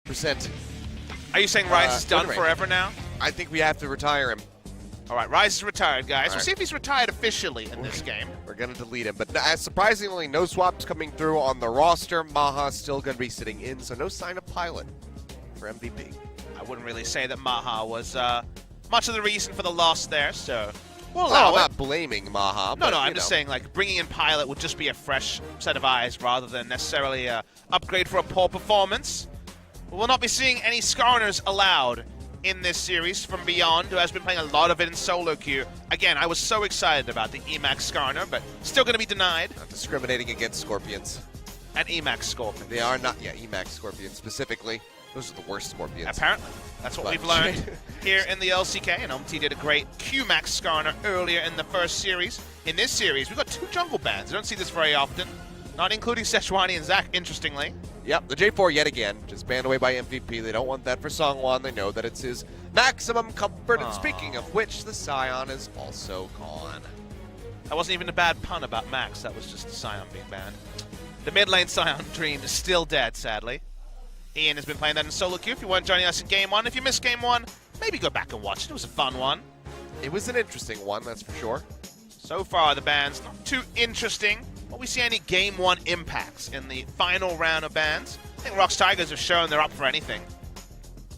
100%. Are you saying Rise is done forever now? I think we have to retire him. All right, Rise is retired, guys. All We'll see if he's retired officially in this game. We're going to delete him. But surprisingly, no swaps coming through on the roster. Maha's still going to be sitting in, so no sign of Pilot for MVP. I wouldn't really say that Maha was much of the reason for the loss there, so we'll allow I'm it. not blaming Maha. No, I'm just saying, like, bringing in Pilot would just be a fresh set of eyes rather than necessarily an upgrade for a poor performance. We will not be seeing any Skarners allowed in this series from Beyond, who has been playing a lot of it in solo queue. Again, I was so excited about the Emax Skarner, but still going to be denied. Not discriminating against Scorpions. And Emax Scorpions. They are not, Emax Scorpions specifically. Those are the worst Scorpions. Apparently. That's what we've learned here in the LCK, and OMT did a great Q-Max Skarner earlier in the first series. In this series, we've got 2 jungle bans. I don't see this very often, not including Sejuani and Zach, interestingly. Yep, the J4 yet again, just banned away by MVP. They don't want that for Songwon. They know that it's his maximum comfort. And speaking of which, the Scion is also gone. That wasn't even a bad pun about Max. That was just the Scion being banned. The mid lane Scion dream is still dead, sadly. Ian has been playing that in solo queue. If you weren't joining us in Game 1, if you missed Game 1, maybe go back and watch it. It was a fun one. It was an interesting one, that's for sure. So far, the bans not too interesting. Will we see any Game 1 impacts in the final round of bans? I think ROX Tigers have shown they're up for anything.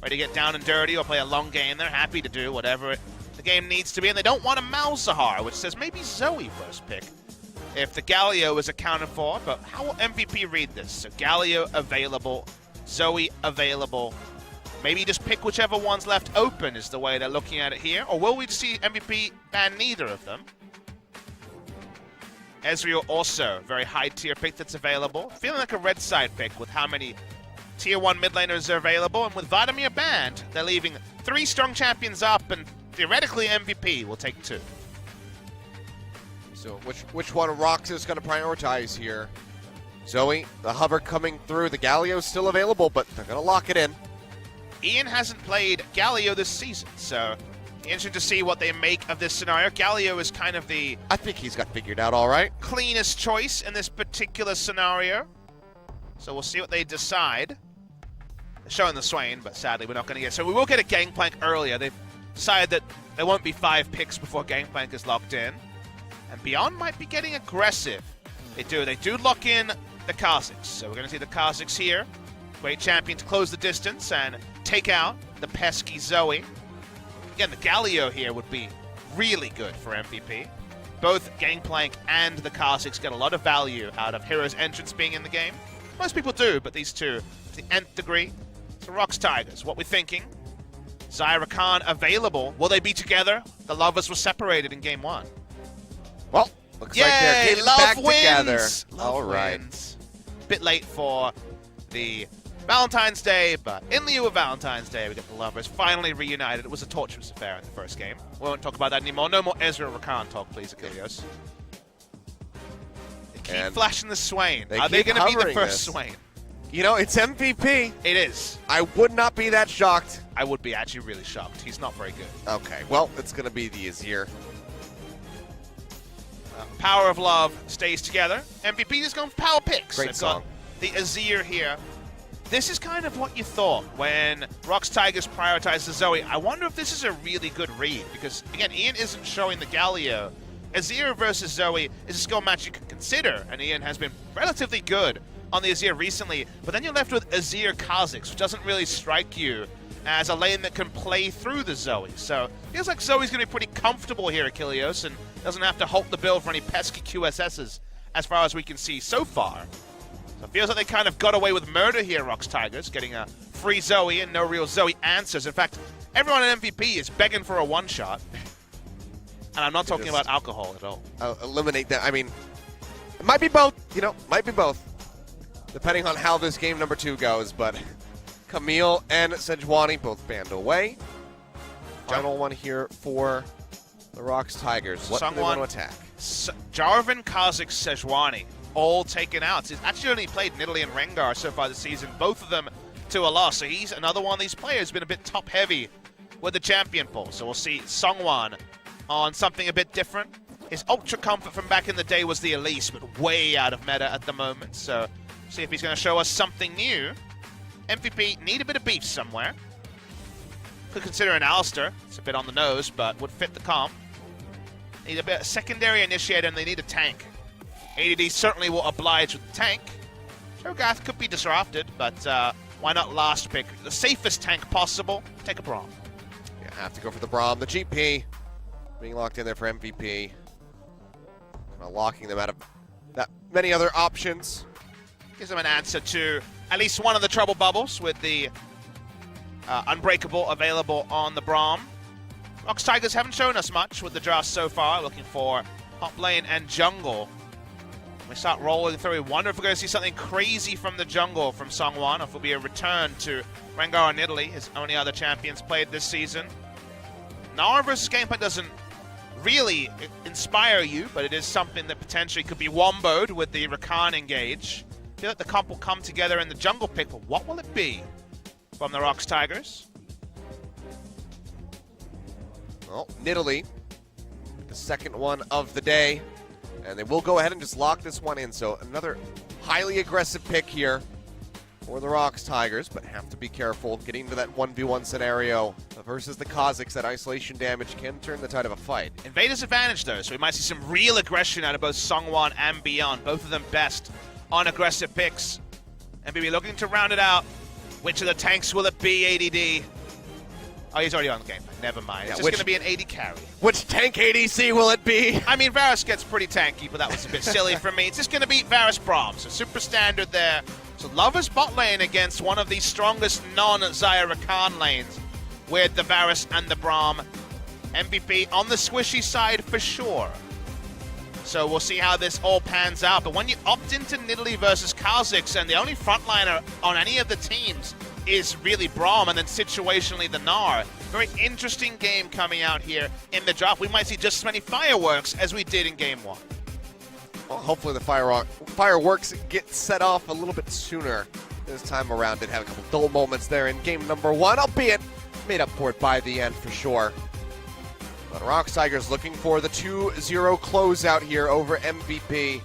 Ready to get down and dirty or play a long game. They're happy to do whatever the game needs to be, and they don't want a Malzahar, which says maybe Zoe first pick if the Galio is accounted for. But how will MVP read this? So Galio available, Zoe available. Maybe just pick whichever one's left open is the way they're looking at it here. Or will we see MVP ban neither of them? Ezreal also, very high tier pick that's available. Feeling like a red side pick with how many tier 1 mid laners are available. And with Vladimir banned, they're leaving 3 strong champions up, and theoretically MVP will take 2. So which one ROX is going to prioritize here? Zoe, the hover coming through. The Galio's still available, but they're going to lock it in. Ian hasn't played Galio this season, so interesting to see what they make of this scenario. Galio is kind of the... I think he's got figured out all right. ...cleanest choice in this particular scenario. So we'll see what they decide. They're showing the Swain, but sadly we're not going to get... So we will get a Gangplank earlier. They've decided that there won't be 5 picks before Gangplank is locked in. And Beyond might be getting aggressive. They do lock in the Kha'Zix. So we're going to see the Kha'Zix here. Great champion to close the distance and take out the pesky Zoe. Again, the Galio here would be really good for MVP. Both Gangplank and the Kha'Zix get a lot of value out of Hero's entrance being in the game. Most people do, but these two, to the nth degree. So ROX Tigers, what we're thinking. Zyra Khan available. Will they be together? The lovers were separated in Game 1. Well, looks like they're getting back together. All right. Bit late for the Valentine's Day, but in lieu of Valentine's Day, we get the lovers finally reunited. It was a torturous affair in the first game. We won't talk about that anymore. No more Ezra Rakan talk, please, Achilles. They keep flashing the Swain. Are they going to be the first Swain? You know, it's MVP. It is. I would not be that shocked. I would be actually really shocked. He's not very good. Okay, well, it's going to be the Azir. Power of Love stays together. MVP is going for power picks. Great song. The Azir here. This is kind of what you thought when ROX Tigers prioritized the Zoe. I wonder if this is a really good read, because, again, Ian isn't showing the Galio. Azir versus Zoe is a skill match you can consider, and Ian has been relatively good on the Azir recently, but then you're left with Azir Kha'Zix, which doesn't really strike you as a lane that can play through the Zoe. So it feels like Zoe's going to be pretty comfortable here, Achilles, and doesn't have to halt the build for any pesky QSSs as far as we can see so far. So it feels like they kind of got away with murder here, ROX Tigers, getting a free Zoe and no real Zoe answers. In fact, everyone at MVP is begging for a one-shot. And I'm not talking about alcohol at all. Eliminate that. I mean, it might be both, you know, might be both. Depending on how this game number 2 goes, but Camille and Sejuani both banned away. Final one here for the ROX Tigers. What do they want to attack? Jarvan, Kha'Zix, Sejuani, all taken out. He's actually only played Nidalee and Rengar so far this season, both of them to a loss. So he's another one of these players who's been a bit top-heavy with the champion pool. So we'll see Songwan on something a bit different. His Ultra Comfort from back in the day was the Elise, but way out of meta at the moment. So see if he's going to show us something new. MVP need a bit of beef somewhere. Could consider an Alistair. It's a bit on the nose, but would fit the comp. Need a bit of secondary initiator, and they need a tank. ADD certainly will oblige with the tank. Cho'Gath could be disrupted, but why not last pick? The safest tank possible. Take a Braum. Yeah, have to go for the Braum. The GP being locked in there for MVP. Kind of locking them out of that many other options. Gives them an answer to at least one of the trouble bubbles with the Unbreakable available on the Braum. ROX Tigers haven't shown us much with the draft so far. Looking for top lane and jungle. We start rolling through. We wonder if we're going to see something crazy from the jungle from Songwon, or if it'll be a return to Rengar and Italy, his only other champions played this season. Nara versus Gameplay doesn't really inspire you, but it is something that potentially could be womboed with the Rakan engage. I feel like the comp will come together in the jungle pick, but what will it be from the ROX Tigers? Well, Nidalee, the second one of the day. And they will go ahead and just lock this one in. So another highly aggressive pick here for the ROX Tigers, but have to be careful getting into that 1v1 scenario versus the Kazakhs. That isolation damage can turn the tide of a fight. Invader's advantage, though, so we might see some real aggression out of both Songwon and Beyond. Both of them best on aggressive picks. And we'll be looking to round it out. Which of the tanks will it be, ADD? Oh, he's already on the game. Never mind. Yeah, it's just going to be an AD carry. Which tank ADC will it be? I mean, Varus gets pretty tanky, but that was a bit silly for me. It's just going to be Varus Braum, so super standard there. So Lover's bot lane against one of the strongest non-Xayah Rakan lanes with the Varus and the Braum. MVP on the squishy side for sure. So we'll see how this all pans out. But when you opt into Nidalee versus Kazakhs, and the only frontliner on any of the teams is really Braum, and then situationally the Gnar. Very interesting game coming out here in the draft. We might see just as many fireworks as we did in Game 1. Well, hopefully the fireworks get set off a little bit sooner this time around. Did have a couple dull moments there in game number 1, albeit made up for it by the end for sure. But ROX Tigers looking for the 2-0 closeout here over MVP.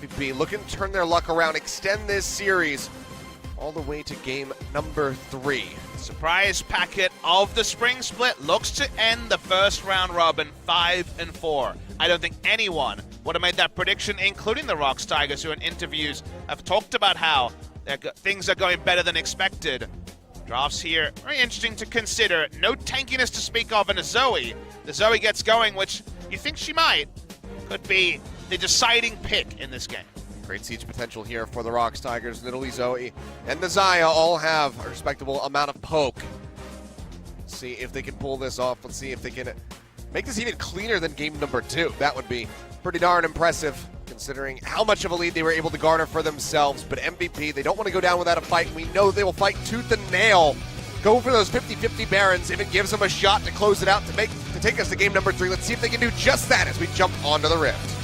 MVP looking to turn their luck around, extend this series all the way to game number 3. Surprise packet of the spring split looks to end the first round robin 5-4. I don't think anyone would have made that prediction, including the ROX Tigers, who in interviews have talked about how things are going better than expected. Drafts here, very interesting to consider. No tankiness to speak of in a Zoe. The Zoe gets going, which you think she might, could be the deciding pick in this game. Great siege potential here for the ROX Tigers. Nidalee, Zoe, and the Xayah all have a respectable amount of poke. Let's see if they can pull this off. Let's see if they can make this even cleaner than game number 2. That would be pretty darn impressive, considering how much of a lead they were able to garner for themselves. But MVP, they don't want to go down without a fight. We know they will fight tooth and nail. Go for those 50-50 Barons if it gives them a shot to close it out, to take us to game number 3. Let's see if they can do just that as we jump onto the Rift.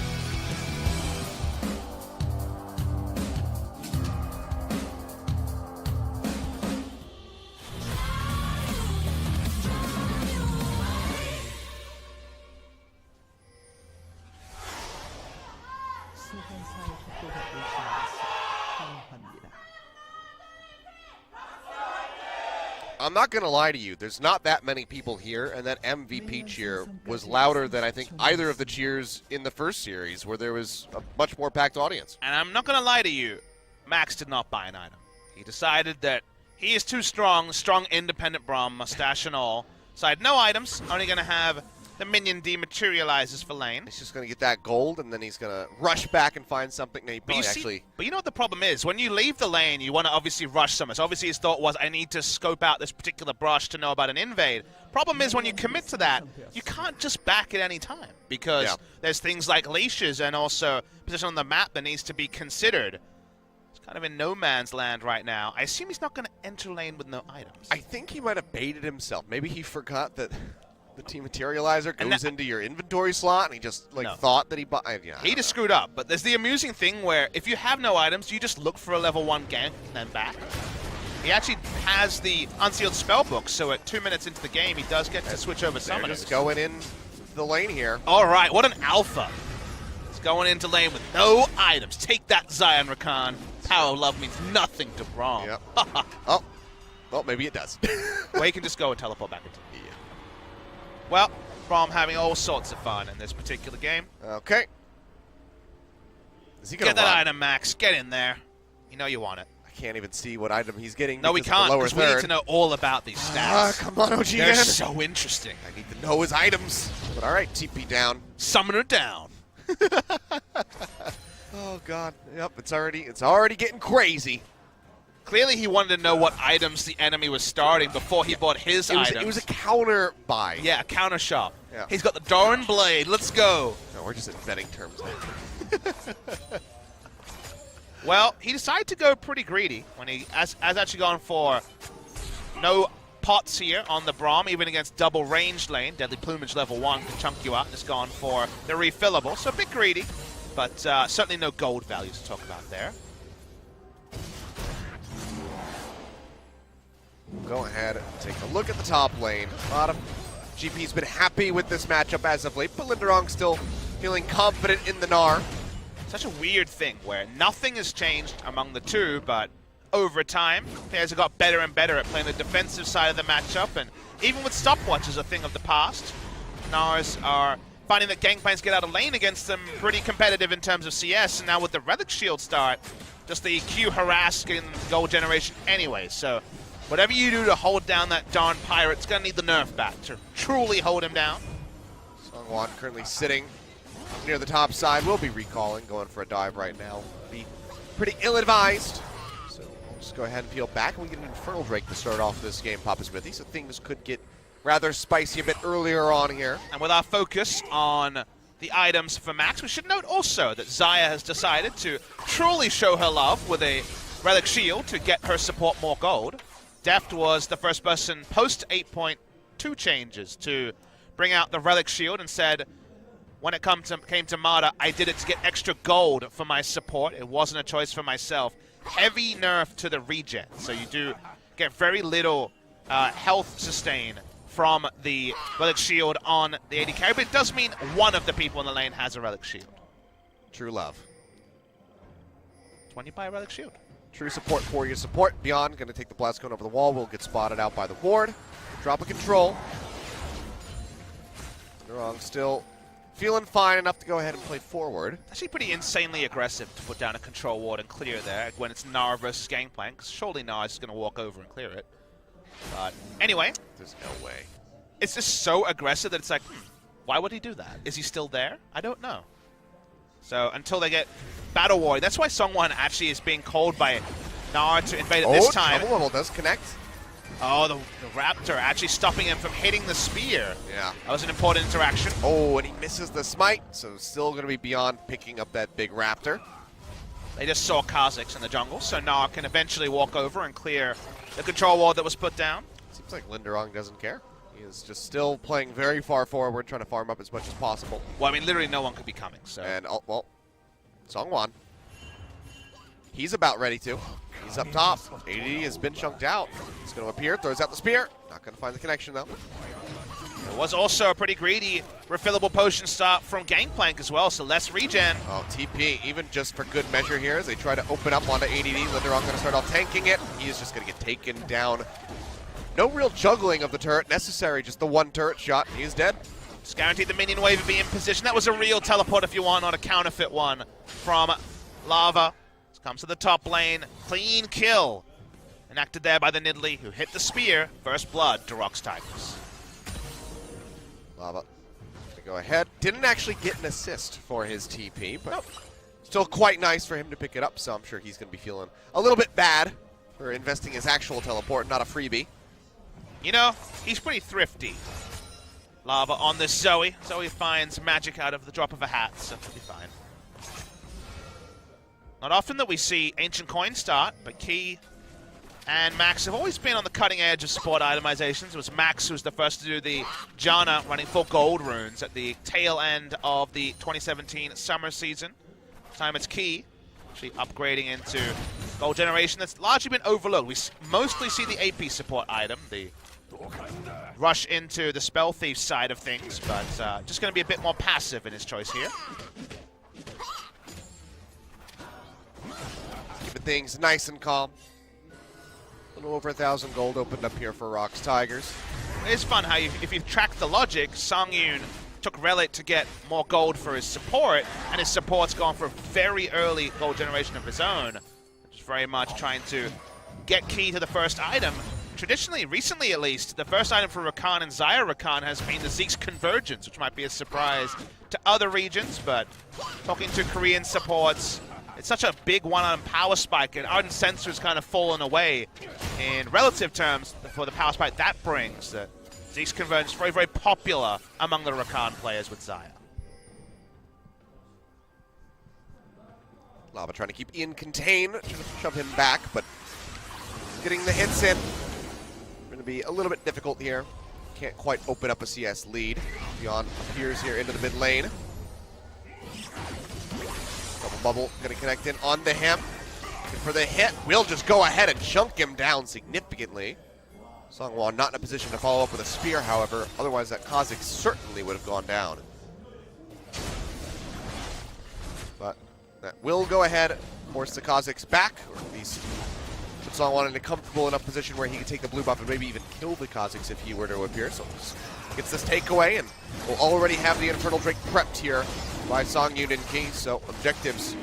I'm not going to lie to you. There's not that many people here, and that MVP cheer was louder than I think either of the cheers in the first series, where there was a much more packed audience. And I'm not going to lie to you. Max did not buy an item. He decided that he is too strong independent Braum, mustache and all. Decided no items, only going to have the minion dematerializes for lane. He's just going to get that gold, and then he's going to rush back and find something. But you know what the problem is? When you leave the lane, you want to obviously rush somewhere. So obviously his thought was, I need to scope out this particular brush to know about an invade. Problem is, when you commit to that, you can't just back at any time, because there's things like leashes and also position on the map that needs to be considered. It's kind of in no man's land right now. I assume he's not going to enter lane with no items. I think he might have baited himself. Maybe he forgot that the Dematerializer goes into your inventory slot, and he just thought that he bought. He just screwed up. But there's the amusing thing where if you have no items, you just look for a level 1 gank and then back. He actually has the unsealed spellbook, so at 2 minutes into the game, he does get to switch over summoners. Just going in the lane here. All right, what an alpha! He's going into lane with no items. Take that, Xayah Rakan. Power of love means nothing to Braum. Yep. Oh, Well, maybe it does. Well, you can just go and teleport back into it. Yeah. Well, from having all sorts of fun in this particular game. Okay. Is he gonna Get that run? item, Max. Get in there. You know you want it. I can't even see what item he's getting. No, we because of can't, the lower because we need third. to know all about these stats. Come on, OG They're man. so interesting. I need to know his items. But all right, TP down. Summoner down. Oh God. Yep, it's already getting crazy. Clearly, he wanted to know what items the enemy was starting before he bought his items. It was a counter buy. Yeah, a counter shop. Yeah. He's got the Doran Blade. Let's go. No, we're just inventing terms now. Well, he decided to go pretty greedy when he has actually gone for no pots here on the Braum, even against double ranged lane. Deadly Plumage level 1 can chunk you out. Just gone for the refillable, so a bit greedy, but certainly no gold values to talk about there. Go ahead and take a look at the top lane. A lot of GP's been happy with this matchup as of late, but Linderong still feeling confident in the Gnar. Such a weird thing where nothing has changed among the two, but over time, players have got better and better at playing the defensive side of the matchup, and even with stopwatches, a thing of the past, Gnars are finding that Gangplank's get out of lane against them pretty competitive in terms of CS, and now with the Relic Shield start, just the Q harass getting gold generation anyway, so whatever you do to hold down that darn pirate, it's going to need the nerf back to truly hold him down. Songwon currently sitting near the top side. Will be recalling, going for a dive right now. Be pretty ill-advised. So we'll just go ahead and peel back, and we get an Infernal Drake to start off this game, Papa Smithy. So things could get rather spicy a bit earlier on here. And with our focus on the items for Max, we should note also that Xayah has decided to truly show her love with a Relic Shield to get her support more gold. Deft was the first person post 8.2 changes to bring out the Relic Shield and said, when it came to Mata, I did it to get extra gold for my support. It wasn't a choice for myself. Heavy nerf to the regen, so you do get very little health sustain from the Relic Shield on the AD carry, but it does mean one of the people in the lane has a Relic Shield. True love. 20 by a Relic Shield. True support for your support. Beyond, going to take the blast cone over the wall. Will get spotted out by the ward. Drop a control. Linderong still feeling fine enough to go ahead and play forward. Actually pretty insanely aggressive to put down a control ward and clear there when it's Gnar versus Gangplank. Surely Gnar is going to walk over and clear it. But anyway. There's no way. It's just so aggressive that it's like, why would he do that? Is he still there? I don't know. So until they get Battle War, that's why Songwon actually is being called by Gnar to invade at this time. Trouble level does connect. Oh, the Raptor actually stopping him from hitting the spear. Yeah. That was an important interaction. Oh, and he misses the smite, so still going to be Beyond picking up that big Raptor. They just saw Kha'Zix in the jungle, so Gnar can eventually walk over and clear the control ward that was put down. Seems like Linderong doesn't care. He is just still playing very far forward, trying to farm up as much as possible. Well, I mean, literally no one could be coming, so. And, oh, well, Songwon. He's about ready to. He's up top. AD has been chunked out. He's going to appear, throws out the spear. Not going to find the connection, though. There was also a pretty greedy refillable potion stop from Gangplank as well, so less regen. Oh, TP, even just for good measure here, as they try to open up onto ADD. Linderong going to start off tanking it. He is just going to get taken down. No real juggling of the turret necessary, just the one turret shot. He is dead. It's guaranteed the minion wave to be in position. That was a real teleport if you want, not a counterfeit one from Lava. This comes to the top lane. Clean kill. Enacted there by the Nidalee, who hit the spear. First blood to ROX Tigers. Lava to go ahead. Didn't actually get an assist for his TP, but still quite nice for him to pick it up, so I'm sure he's going to be feeling a little bit bad for investing his actual teleport, not a freebie. You know, he's pretty thrifty. Lava on this Zoe. Zoe finds magic out of the drop of a hat, so he'll be fine. Not often that we see Ancient Coin start, but Key and Max have always been on the cutting edge of support itemizations. It was Max who was the first to do the Janna running full gold runes at the tail end of the 2017 summer season. This time it's Key, actually upgrading into gold generation that's largely been overlooked. We mostly see the AP support item, the rush into the Spell Thief side of things, but just going to be a bit more passive in his choice here. Keeping things nice and calm. A little over 1,000 gold opened up here for ROX Tigers. It's fun how if you track the logic, Songyun took Relic to get more gold for his support, and his support's gone for a very early gold generation of his own, which is very much trying to get key to the first item. Traditionally, recently at least, the first item for Rakan and Xayah Rakan has been the Zeke's Convergence, which might be a surprise to other regions, but talking to Korean supports, it's such a big one-on power spike, and Ardent Sensor has kind of fallen away in relative terms for the power spike that brings. That Zeke's Convergence is very, very popular among the Rakan players with Xayah. Lava trying to keep Ian contained, trying to shove him back, but getting the hits in. Going to be a little bit difficult here. Can't quite open up a CS lead. Beyond appears here into the mid lane. Double bubble going to connect in onto him. And for the hit, we'll just go ahead and chunk him down significantly. Songwon not in a position to follow up with a spear, however. Otherwise, that Kha'Zix certainly would have gone down. But that will go ahead, force the Kha'Zix back, or at least put Songwon in a comfortable enough position where he can take the blue buff and maybe even kill the Kha'Zix if he were to appear. So gets this takeaway, and we'll already have the Infernal Drake prepped here by Songyun and Key. So objectives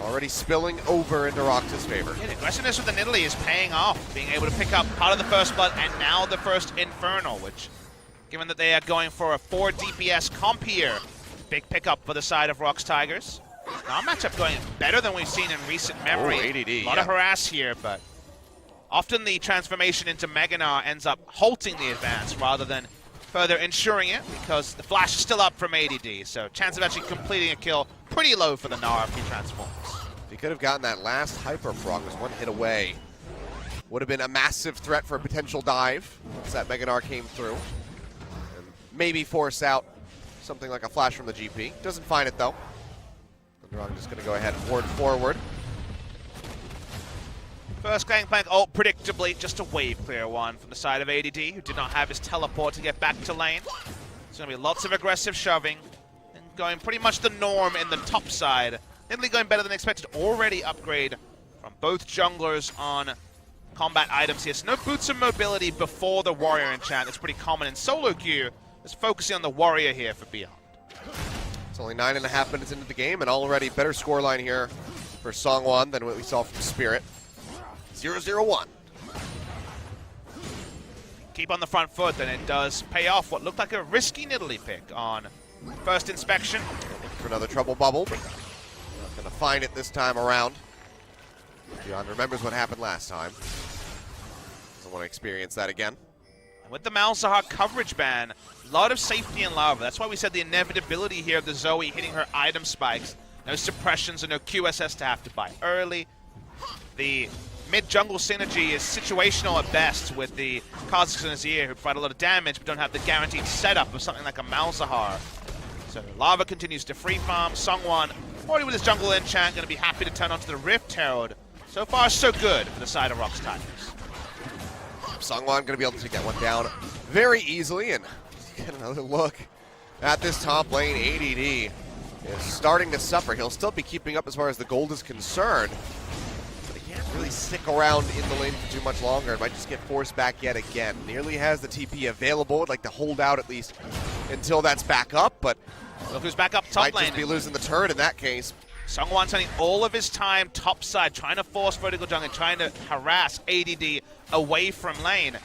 already spilling over into ROX's favor. Yeah, the aggressiveness with the Nidalee is paying off, being able to pick up part of the first blood and now the first Infernal, which, given that they are going for a 4 DPS comp here, big pickup for the side of ROX Tigers. Now, matchup going better than we've seen in recent memory. Oh, ADD, a lot of harass here, but often the transformation into Meganar ends up halting the advance rather than further ensuring it, because the flash is still up from ADD, so chance of actually completing a kill pretty low for the Gnar if he transforms. If he could have gotten that last Hyper Frog, was one hit away. Would have been a massive threat for a potential dive once that Meganar came through. And maybe force out something like a flash from the GP. Doesn't find it though. Thunderong just going to go ahead and ward forward. First Gangplank ult, predictably, just a wave clear one from the side of ADD, who did not have his teleport to get back to lane. There's going to be lots of aggressive shoving, and going pretty much the norm in the top side. Italy going better than expected, already upgrade from both junglers on combat items here. So no boots of mobility before the warrior enchant. It's pretty common in solo queue. Just focusing on the warrior here for Beyond. It's only 9.5 minutes into the game, and already better scoreline here for Songwon than what we saw from Spirit. 0-0-1. Keep on the front foot, then it does pay off what looked like a risky Nidalee pick on first inspection. Looking for another trouble bubble, but not going to find it this time around. Beyond remembers what happened last time. Doesn't want to experience that again. And with the Malzahar coverage ban, a lot of safety in Lava. That's why we said the inevitability here of the Zoe hitting her item spikes. No suppressions and no QSS to have to buy early. The mid-jungle synergy is situational at best with the Kha'Zix and Azir, who provide a lot of damage but don't have the guaranteed setup of something like a Malzahar. So Lava continues to free farm. Songwon, already with his jungle enchant, going to be happy to turn onto the Rift Herald. So far, so good for the side of ROX Tigers. Songwon going to be able to take that one down very easily, and get another look at this top lane. ADD is starting to suffer. He'll still be keeping up as far as the gold is concerned, but he can't really stick around in the lane for too much longer. It might just get forced back yet again. Nearly has the TP available. Would like to hold out at least until that's back up, but look who's back up top might lane. just be losing the turret in that case. Songwon spending all of his time topside, trying to force vertical jungle and trying to harass ADD away from lane.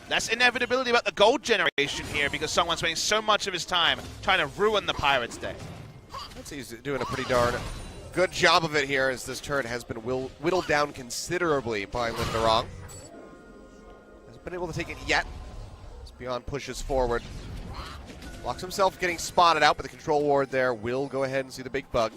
That's inevitability about the gold generation here, because Songwon's spending so much of his time trying to ruin the Pirates' day. I'd say he's doing a pretty darn good job of it here, as this turret has been whittled down considerably by Linderong. Hasn't been able to take it yet. As Beyond pushes forward. Locks himself getting spotted out, but the control ward there will go ahead and see the big bug.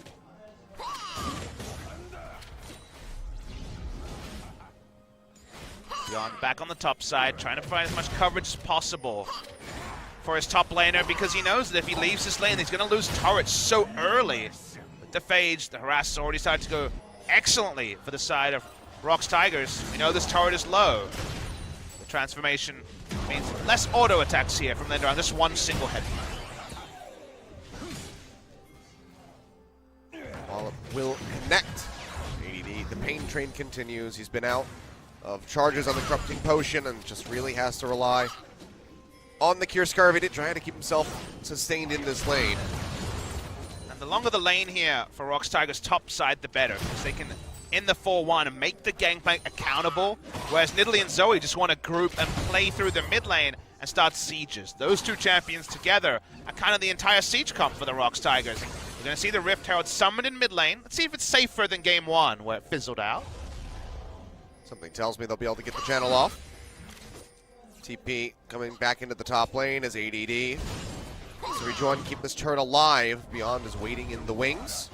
Beyond back on the top side, trying to provide as much coverage as possible for his top laner, because he knows that if he leaves this lane, he's going to lose turrets so early. With the Phage, the harass has already started to go excellently for the side of ROX Tigers. We know this turret is low. The transformation means less auto attacks here from Linderong, just one single head. Ball will connect. ADD, the pain train continues. He's been out of charges on the Corrupting Potion and just really has to rely on the Cure Scurvy to try to keep himself sustained in this lane. And the longer the lane here for ROX Tigers top side, the better, because they can in the 4-1 and make the gangplank accountable, whereas Nidalee and Zoe just want to group and play through the mid lane and start sieges. Those two champions together are kind of the entire siege comp for the ROX Tigers. We're going to see the Rift Herald summoned in mid lane. Let's see if it's safer than game 1, where it fizzled out. Something tells me they'll be able to get the channel off. TP coming back into the top lane as ADD. So rejoin, keep this turret alive. Beyond is waiting in the wings.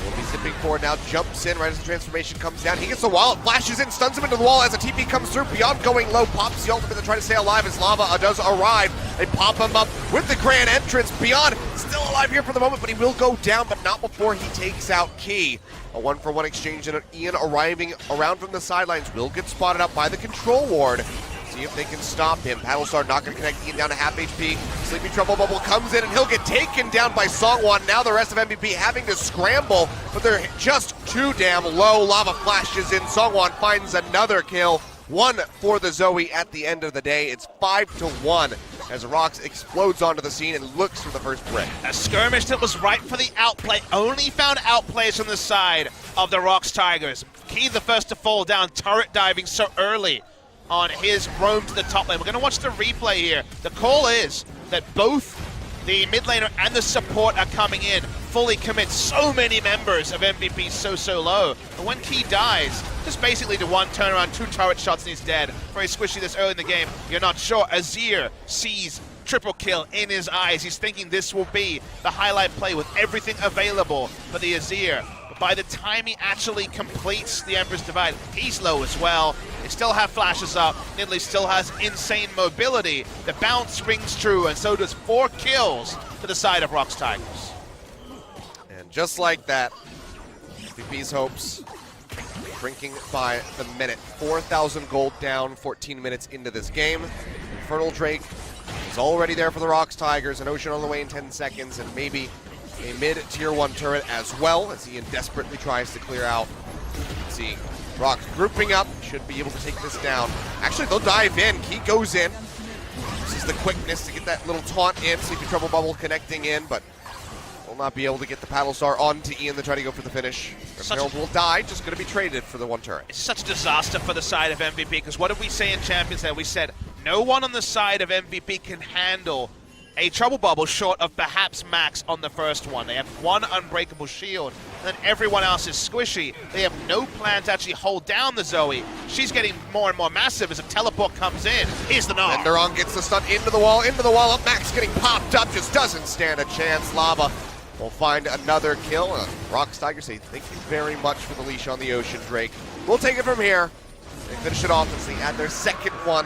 Will be zipping forward now, jumps in right as the transformation comes down. He gets the wall, it flashes in, stuns him into the wall as the TP comes through. Beyond going low, pops the ultimate to try to stay alive as Lava does arrive. They pop him up with the grand entrance. Beyond still alive here for the moment, but he will go down, but not before he takes out Key. A 1-for-1 exchange, and Ian arriving around from the sidelines will get spotted up by the control ward. See if they can stop him. Battlestar not going to connect Ian down to half HP. Sleepy Trouble Bubble comes in and he'll get taken down by Songwon. Now the rest of MVP having to scramble, but they're just too damn low. Lava flashes in. Songwon finds another kill. One for the Zoe at the end of the day. It's 5-1 as ROX explodes onto the scene and looks for the first brick. A skirmish that was ripe for the outplay. Only found outplays on the side of the ROX Tigers. Key the first to fall down, turret diving so early on his roam to the top lane. We're going to watch the replay here. The call is that both the mid laner and the support are coming in. Fully commit. So many members of MVP so low. But when Key dies, just basically to one turnaround, 2 turret shots and he's dead. Very squishy this early in the game. You're not sure. Azir sees triple kill in his eyes. He's thinking this will be the highlight play with everything available for the Azir. But by the time he actually completes the Emperor's Divide, he's low as well. They still have flashes up. Nidalee still has insane mobility. The bounce rings true, and so does 4 kills to the side of ROX Tigers. And just like that, VP's hopes shrinking by the minute. 4,000 gold down, 14 minutes into this game. Infernal Drake is already there for the ROX Tigers. An Ocean on the way in 10 seconds, and maybe a mid-tier 1 turret as well, as Ian desperately tries to clear out. Let's see, ROX grouping up, should be able to take this down. Actually, they'll dive in. Key goes in. This is the quickness to get that little taunt in. Sleepy Trouble Bubble connecting in, but will not be able to get the Paddle Star onto Ian to try to go for the finish. Herald will die, just going to be traded for the 1 turret. It's such a disaster for the side of MVP, because what did we say in Champions there? We said no one on the side of MVP can handle a Trouble Bubble short of perhaps Max on the first one. They have 1 unbreakable shield, and then everyone else is squishy. They have no plan to actually hold down the Zoe. She's getting more and more massive as a teleport comes in. Here's the knock. Nenderon gets the stun into the wall, up. Max getting popped up, just doesn't stand a chance. Lava will find another kill. ROX Tigers say thank you very much for the leash on the Ocean Drake. We'll take it from here. They finish it off as they add their second one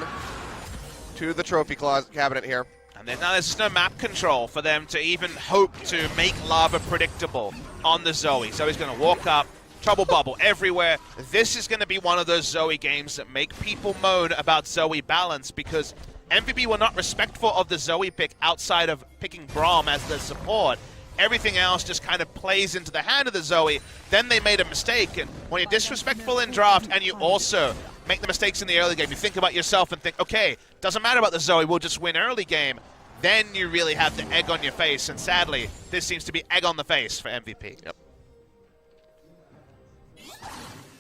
to the trophy cabinet here. And then now there's just no map control for them to even hope to make Lava predictable on the Zoe. Zoe's going to walk up, Trouble Bubble everywhere. This is going to be one of those Zoe games that make people moan about Zoe balance, because MVP were not respectful of the Zoe pick outside of picking Braum as the support. Everything else just kind of plays into the hand of the Zoe. Then they made a mistake, and when you're disrespectful in draft and you also make the mistakes in the early game, you think about yourself and think, okay, doesn't matter about the Zoe, we'll just win early game. Then you really have the egg on your face, and sadly, this seems to be egg on the face for MVP. Yep.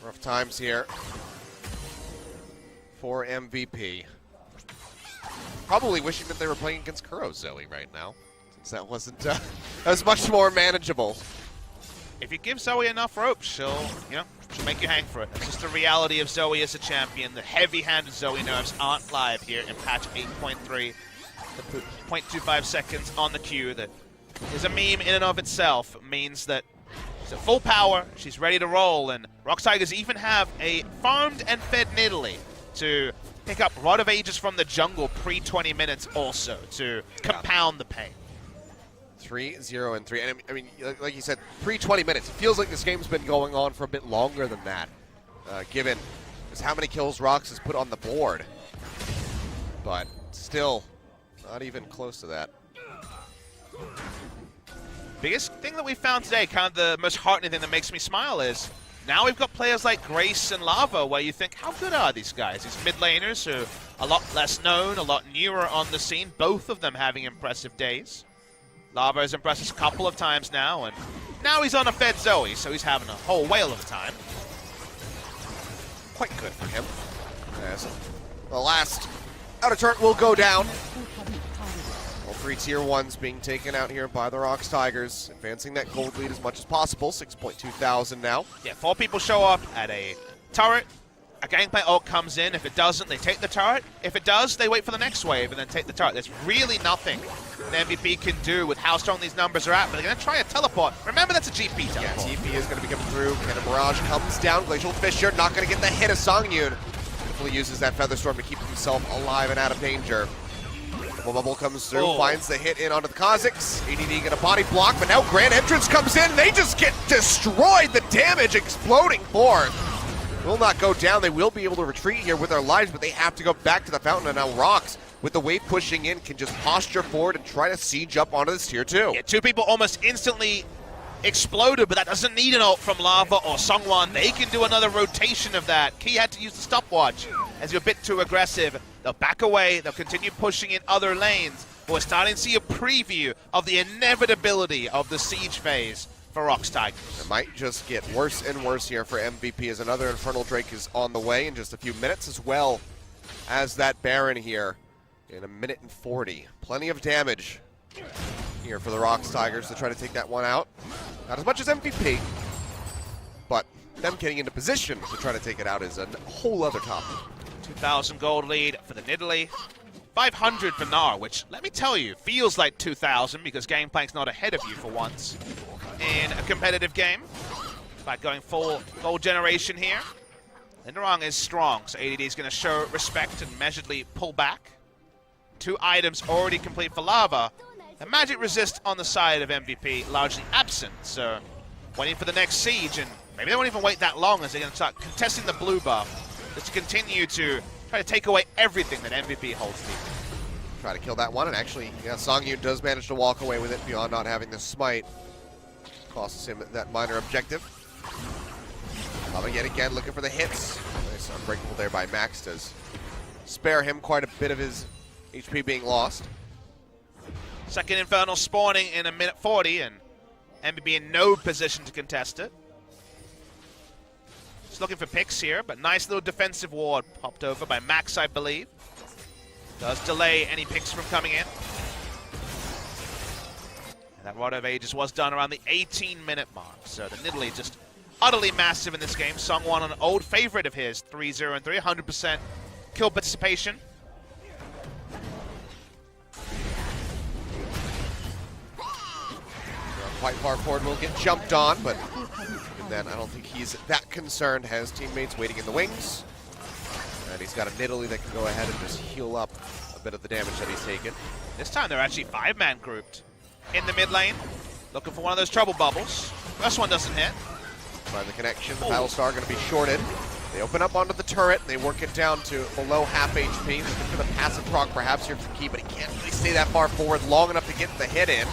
Rough times here for MVP. Probably wishing that they were playing against Kuro Zoe right now, since that wasn't that was much more manageable. If you give Zoe enough rope, she'll make you hang for it. It's just the reality of Zoe as a champion. The heavy-handed Zoe nerfs aren't live here in patch 8.3. The 0.25 seconds on the queue that is a meme in and of itself means that she's at full power, she's ready to roll, and ROX Tigers even have a farmed and fed Nidalee to pick up Rod of Ages from the jungle pre-20 minutes also to compound the pain. 3-0 and 3. And I mean, like you said, pre-20 minutes. It feels like this game's been going on for a bit longer than that, given just how many kills ROX has put on the board. But still, not even close to that. Biggest thing that we found today, kind of the most heartening thing that makes me smile, is Now we've got players like Grace and Lava where you think, how good are these guys? These mid laners who are a lot less known, a lot newer on the scene, both of them having impressive days. Lava has impressed us a couple of times now, and now he's on a fed Zoe, so he's having a whole whale of a time. Quite good for him. As the last outer turret will go down. All three tier 1s being taken out here by the ROX Tigers, advancing that gold lead as much as possible. 6.2 thousand now. Yeah, 4 people show up at a turret. A gangplank ult comes in. If it doesn't, they take the turret. If it does, they wait for the next wave and then take the turret. There's really nothing that MVP can do with how strong these numbers are at, but they're going to try a teleport. Remember, that's a GP teleport. Yeah, TP is going to be coming through. Cannon Barrage comes down. Glacial Fissure not going to get the hit of Songyun. Hopefully uses that Featherstorm to keep himself alive and out of danger. Bubble comes through, finds the hit in onto the Kha'Zix. ADD going to body block, but now Grand Entrance comes in. They just get destroyed. The damage exploding forth. Will not go down. They will be able to retreat here with their lives, but they have to go back to the fountain. And now ROX, with the wave pushing in, can just posture forward and try to siege up onto this tier 2. Yeah, 2 people almost instantly exploded, but that doesn't need an ult from Lava or Sungwon. They can do another rotation of that. Key had to use the stopwatch as you're a bit too aggressive. They'll back away. They'll continue pushing in other lanes. But we're starting to see a preview of the inevitability of the siege phase for ROX Tigers. It might just get worse and worse here for MVP as another Infernal Drake is on the way in just a few minutes, as well as that Baron here in 1 minute and 40. Plenty of damage here for the ROX Tigers to try to take that one out. Not as much as MVP, but them getting into position to try to take it out is a whole other topic. 2,000 gold lead for the Nidalee. 500 for Gnar, which, let me tell you, feels like 2,000 because Gameplank's not ahead of you for once in a competitive game. By going full gold generation here. Linderong is strong, so ADD is going to show respect and measuredly pull back. 2 items already complete for Lava. And Magic Resist on the side of MVP largely absent, so waiting for the next siege, and maybe they won't even wait that long as they're going to start contesting the blue buff just to continue to try to take away everything that MVP holds deep. Try to kill that one, and actually, yeah, Songyun does manage to walk away with it beyond not having the smite. Costs him that minor objective. Lava yet again looking for the hits. Nice unbreakable there by Max does spare him quite a bit of his HP being lost. Second Infernal spawning in 1 minute 40, and MVP in no position to contest it. Just looking for picks here, but nice little defensive ward popped over by Max, I believe. Does delay any picks from coming in. And that Rod of Ages was done around the 18-minute mark, so the Nidalee just utterly massive in this game. Sungwon, an old favorite of his, 3-0 and 3, 100% kill participation. Quite far forward, will get jumped on, but even then I don't think he's that concerned. Has teammates waiting in the wings. And he's got a Nidalee that can go ahead and just heal up a bit of the damage that he's taken. This time they're actually 5-man grouped in the mid lane, looking for one of those trouble bubbles. First one doesn't hit. Find the connection. The Battlestar going to be shorted. They open up onto the turret, and they work it down to below half HP. Looking for the passive proc perhaps here for Key, but he can't really stay that far forward long enough to get the hit in.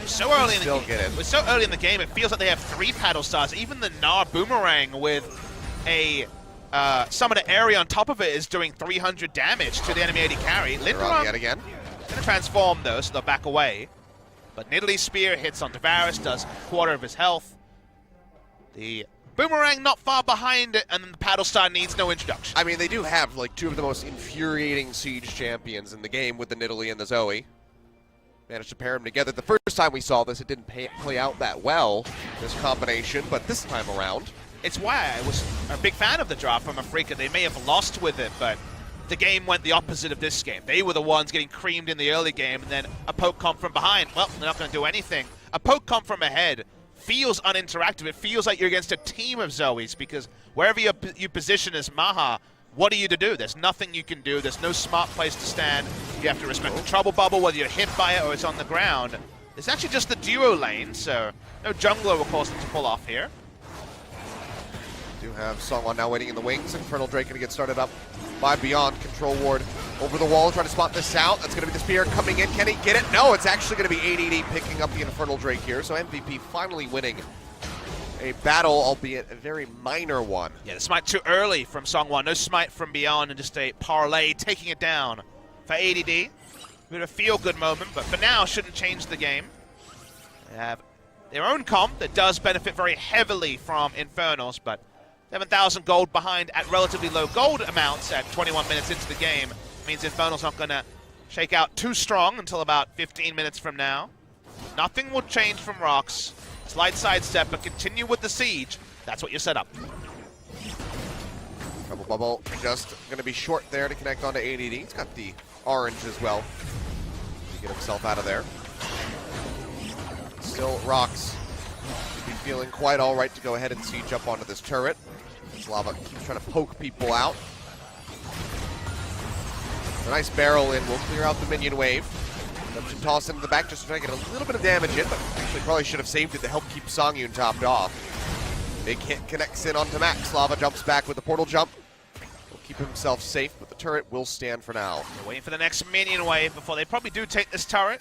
So early in the game. We're so early in the game, it feels like they have 3 paddle stars. Even the Gnar boomerang with a summoner area on top of it is doing 300 damage to the enemy AD carry. Linderong yet again. Going to transform though, so they'll back away. But Nidalee's spear hits on Tavares, does a quarter of his health. The boomerang not far behind it, and then the paddle star needs no introduction. I mean, they do have like 2 of the most infuriating siege champions in the game with the Nidalee and the Zoe. Managed to pair them together. The first time we saw this, it didn't play out that well, this combination, but this time around. It's why I was a big fan of the draft from Afrika. They may have lost with it, but the game went the opposite of this game. They were the ones getting creamed in the early game, and then a poke comp from behind. Well, they're not going to do anything. A poke comp from ahead feels uninteractive. It feels like you're against a team of Zoes, because wherever you position as Maha, what are you to do? There's nothing you can do. There's no smart place to stand. You have to respect the trouble bubble, whether you're hit by it or it's on the ground. It's actually just the duo lane, so no jungler will cause them to pull off here. Do have Songwon now waiting in the wings. Infernal Drake going to get started up by Beyond. Control ward over the wall, trying to spot this out. That's going to be the spear coming in. Can he get it? No, it's actually going to be ADD picking up the Infernal Drake here. So MVP finally winning a battle, albeit a very minor one. Yeah, the smite too early from Songwon. No smite from beyond, and just a parlay taking it down for ADD. Bit of a feel-good moment, but for now, shouldn't change the game. They have their own comp that does benefit very heavily from Infernals, but 7,000 gold behind at relatively low gold amounts at 21 minutes into the game means Infernal's not going to shake out too strong until about 15 minutes from now. Nothing will change from ROX. Slight sidestep, but continue with the siege. That's what you set up. Trouble Bubble just going to be short there to connect onto ADD. He's got the orange as well to get himself out of there. Still, ROX should be feeling quite all right to go ahead and siege up onto this turret. Lava keeps trying to poke people out. A nice barrel in will clear out the minion wave. Should toss into the back just to try to get a little bit of damage in, but actually probably should have saved it to help keep Songyun topped off. Big hit connects in onto Max. Lava jumps back with the portal jump. Will keep himself safe, but the turret will stand for now. They're waiting for the next minion wave before they probably do take this turret.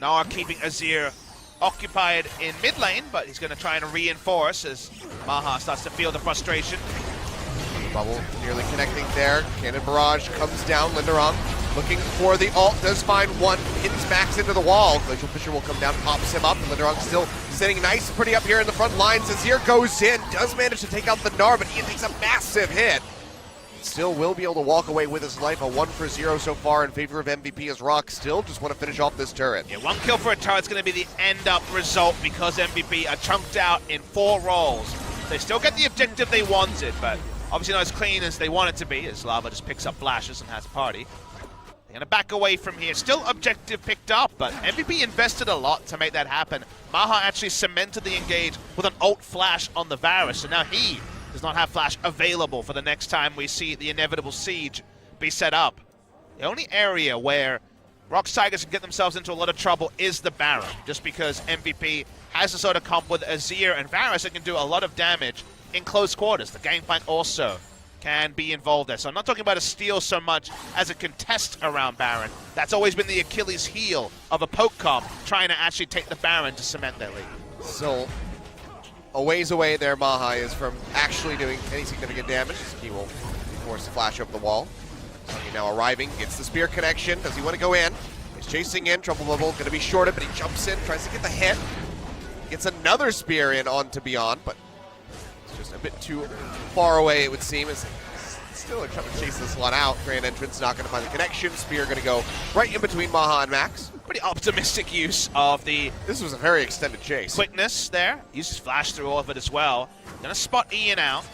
Nara keeping Azir occupied in mid lane, but he's going to try and reinforce as Maha starts to feel the frustration. Bubble nearly connecting there. Cannon Barrage comes down. Linderong looking for the ult. Does find one. Pins Max into the wall. Glacial Fissure will come down, pops him up. And Linderong still sitting nice and pretty up here in the front lines. Azir goes in. Does manage to take out the Gnar, but Ian takes a massive hit. Still will be able to walk away with his life. A 1-for-0 so far in favor of MVP as ROX still just want to finish off this turret. Yeah, one kill for a turret's going to be the end-up result because MVP are chunked out in 4 rolls. They still get the objective they wanted, but obviously not as clean as they want it to be, as Lava just picks up flashes and has a party. They're going to back away from here. Still objective picked up, but MVP invested a lot to make that happen. Maha actually cemented the engage with an ult flash on the Varus, so now he does not have flash available for the next time we see the inevitable siege be set up. The only area where ROX Tigers can get themselves into a lot of trouble is the Baron, just because MVP has a sort of comp with Azir and Varus that can do a lot of damage in close quarters. The Gangplank also can be involved there. So I'm not talking about a steal so much as a contest around Baron. That's always been the Achilles heel of a poke comp, trying to actually take the Baron to cement their lead. So a ways away there, Maha is from actually doing any significant damage. He will be forced to flash over the wall. Songyun now arriving, gets the spear connection. Does he want to go in? He's chasing in. Trouble Bubble going to be shorted, but he jumps in, tries to get the hit. Gets another spear in onto Beyond, but it's just a bit too far away, it would seem. As still trying to chase this one out. Grand Entrance not going to find the connection. Spear going to go right in between Maha and Max. Pretty optimistic use of the This was a very extended chase. quickness there. Uses flash through all of it as well. Gonna spot Ian out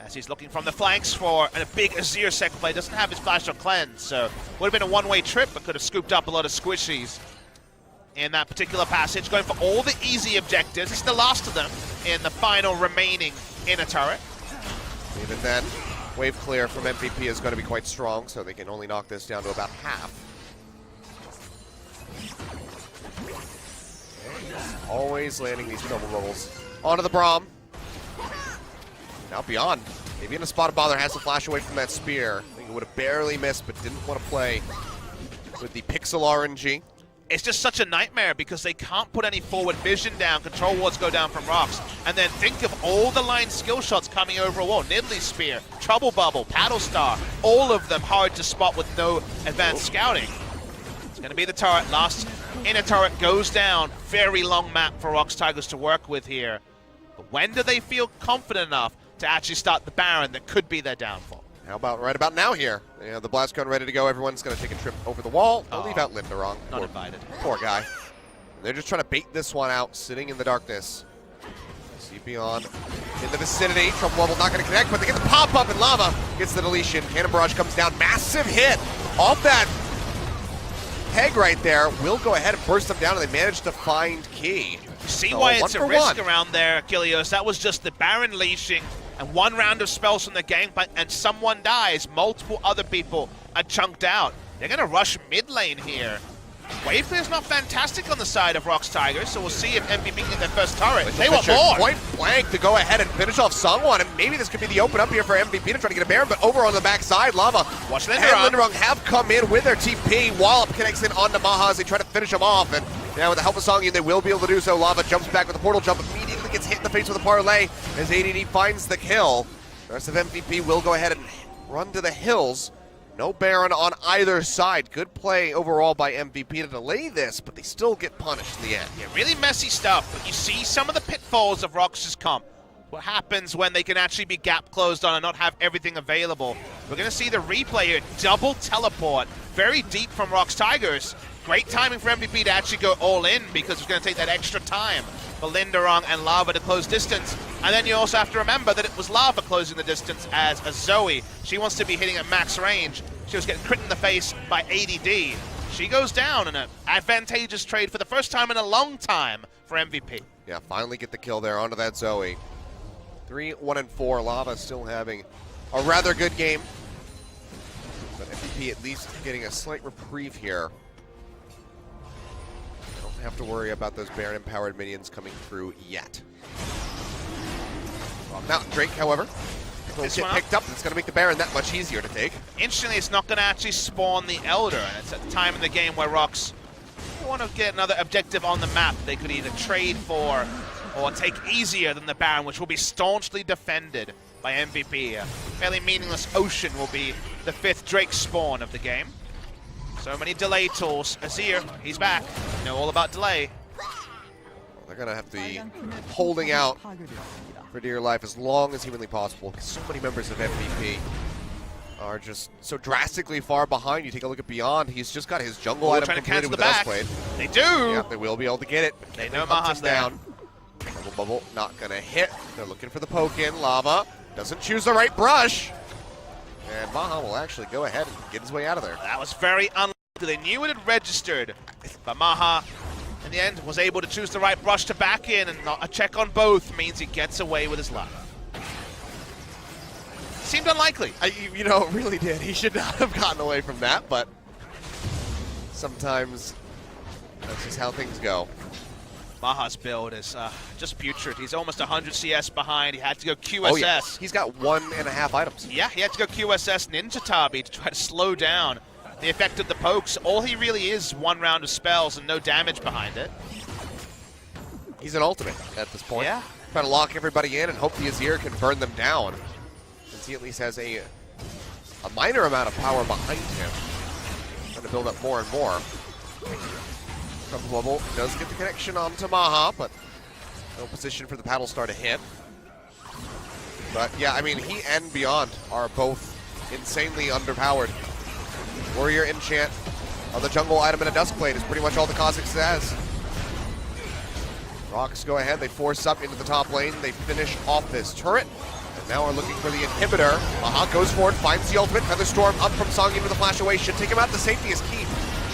as he's looking from the flanks for a big Azir second play. Doesn't have his flash or cleanse, so would have been a one-way trip, but could have scooped up a lot of squishies in that particular passage. Going for all the easy objectives. It's the last of them in the final remaining inner turret. Even then, wave clear from MVP is going to be quite strong, so they can only knock this down to about half. Always landing these trouble rolls onto the Braum. Now Beyond, maybe in a spot of bother, has to flash away from that spear. I think it would have barely missed, but didn't want to play with the Pixel RNG. It's just such a nightmare because they can't put any forward vision down. Control wards go down from ROX. And then think of all the line skill shots coming over a wall. Nidalee Spear, Trouble Bubble, Paddle Star, all of them hard to spot with no advanced scouting. It's going to be the turret. Last inner turret goes down. Very long map for ROX Tigers to work with here. But when do they feel confident enough to actually start the Baron that could be their downfall? How about right about now here? You know, the blast gun ready to go. Everyone's going to take a trip over the wall. They'll leave out Linderong. Not invited. Poor guy. They're just trying to bait this one out, sitting in the darkness. See Beyond in the vicinity. Trouble Bubble not going to connect, but they get the pop-up, and Lava gets the deletion. Cannon Barrage comes down. Massive hit off that peg right there. Will go ahead and burst them down, and they manage to find Key. See why it's a risk around there, Achilles. That was just the Baron leashing and one round of spells from the Gangplank, and someone dies. Multiple other people are chunked out. They're going to rush mid lane here. Wave clear's not fantastic on the side of ROX Tigers, so we'll see if MVP can get their first turret. They want more. Point blank to go ahead and finish off Songwon, and maybe this could be the open up here for MVP to try to get a Baron, but over on the backside, Lava Watch and Linderong. Linderong have come in with their TP. Wallop connects in onto Maha as they try to finish him off, and now with the help of Songyun, they will be able to do so. Lava jumps back with a portal jump, immediately immediately gets hit in the face with a parlay as ADD finds the kill. The rest of MVP will go ahead and run to the hills. No Baron on either side. Good play overall by MVP to delay this, but they still get punished in the end. Yeah, really messy stuff, but you see some of the pitfalls of ROX's comp. What happens when they can actually be gap closed on and not have everything available. We're going to see the replay here. Double teleport. Very deep from ROX Tigers. Great timing for MVP to actually go all in because it's going to take that extra time for Linderong and Lava to close distance. And then you also have to remember that it was Lava closing the distance as a Zoe. She wants to be hitting at max range. She was getting crit in the face by ADD. She goes down in an advantageous trade for the first time in a long time for MVP. Yeah, finally get the kill there onto that Zoe. 3-1-4. Lava still having a rather good game. But MVP at least getting a slight reprieve here. Don't have to worry about those Baron-empowered minions coming through yet. Mountain Drake, however, will get picked up. It's going to make the Baron that much easier to take. Interestingly, it's not going to actually spawn the Elder, and it's at the time in the game where ROX want to get another objective on the map they could either trade for or take easier than the Baron, which will be staunchly defended by MVP. A fairly meaningless Ocean will be the 5th Drake spawn of the game. So many delay tools. Azir, he's back. You know all about delay. They're going to have to be holding out for dear life as long as humanly possible, because so many members of MVP are just so drastically far behind. You take a look at Beyond, he's just got his jungle item completed with the Dustblade. They do! Yeah, they will be able to get it. They know Maha's down. Bubble not going to hit. They're looking for the poke in. Lava doesn't choose the right brush. And Maha will actually go ahead and get his way out of there. That was very unlucky. They knew it had registered, but Maha in the end was able to choose the right brush to back in, and a check on both means he gets away with his life. Seemed unlikely. You know, it really did. He should not have gotten away from that, but sometimes that's just how things go. Maha's build is just putrid. He's almost 100 CS behind. He had to go QSS. Oh, yeah. He's got 1.5 items. Yeah, he had to go QSS Ninja Tabi to try to slow down the effect of the pokes. All he really is one round of spells and no damage behind it. He's an ultimate at this point. Yeah. Trying to lock everybody in and hope the Azir can burn them down, since he at least has a minor amount of power behind him. Trying to build up more and more. Bubble does get the connection onto Maha, but no position for the paddle star to hit. But yeah, I mean, he and Beyond are both insanely underpowered. Warrior enchant of the jungle item and a Duskblade is pretty much all the Kha'Zix says. ROX go ahead, they force up into the top lane, they finish off this turret, and now are looking for the inhibitor. Maha goes for it, finds the ultimate, Featherstorm up from Songyun with a flash away, should take him out. The safety is key.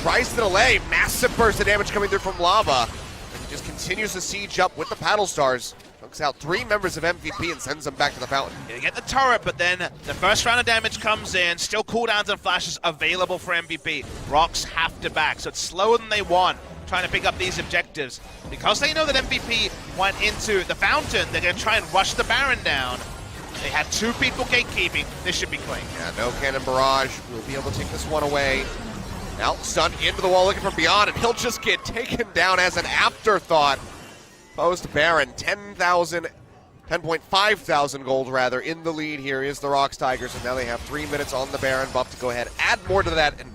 Tries to delay, massive burst of damage coming through from Lava, and he just continues to siege up with the paddle stars. Chunks out 3 members of MVP and sends them back to the fountain. You get the turret, but then the first round of damage comes in, still cooldowns and flashes available for MVP. ROX have to back, so it's slower than they want, trying to pick up these objectives. Because they know that MVP went into the fountain, they're going to try and rush the Baron down. They had 2 people gatekeeping, this should be clean. Yeah, no cannon barrage, we'll be able to take this one away. Now stunned into the wall looking for Beyond, and he'll just get taken down as an afterthought. Post Baron, 10.5 thousand gold rather, in the lead. Here is the ROX Tigers, and now they have 3 minutes on the Baron buff to go ahead, add more to that, and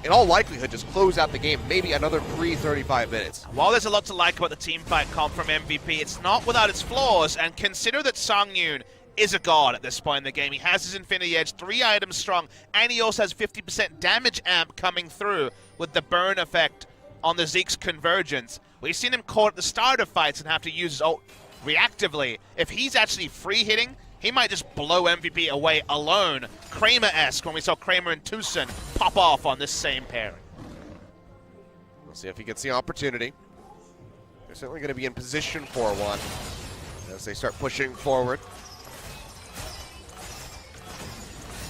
in all likelihood just close out the game, maybe another 35 minutes. While there's a lot to like about the teamfight comp from MVP, it's not without its flaws, and consider that Songyun is a god at this point in the game. He has his Infinity Edge, 3 items strong, and he also has 50% damage amp coming through with the burn effect on the Zeke's convergence. We've seen him caught at the start of fights and have to use his ult reactively. If he's actually free hitting, he might just blow MVP away alone. Kramer-esque when we saw Kramer and Tucson pop off on this same pairing. We'll see if he gets the opportunity. They're certainly going to be in position for one as they start pushing forward.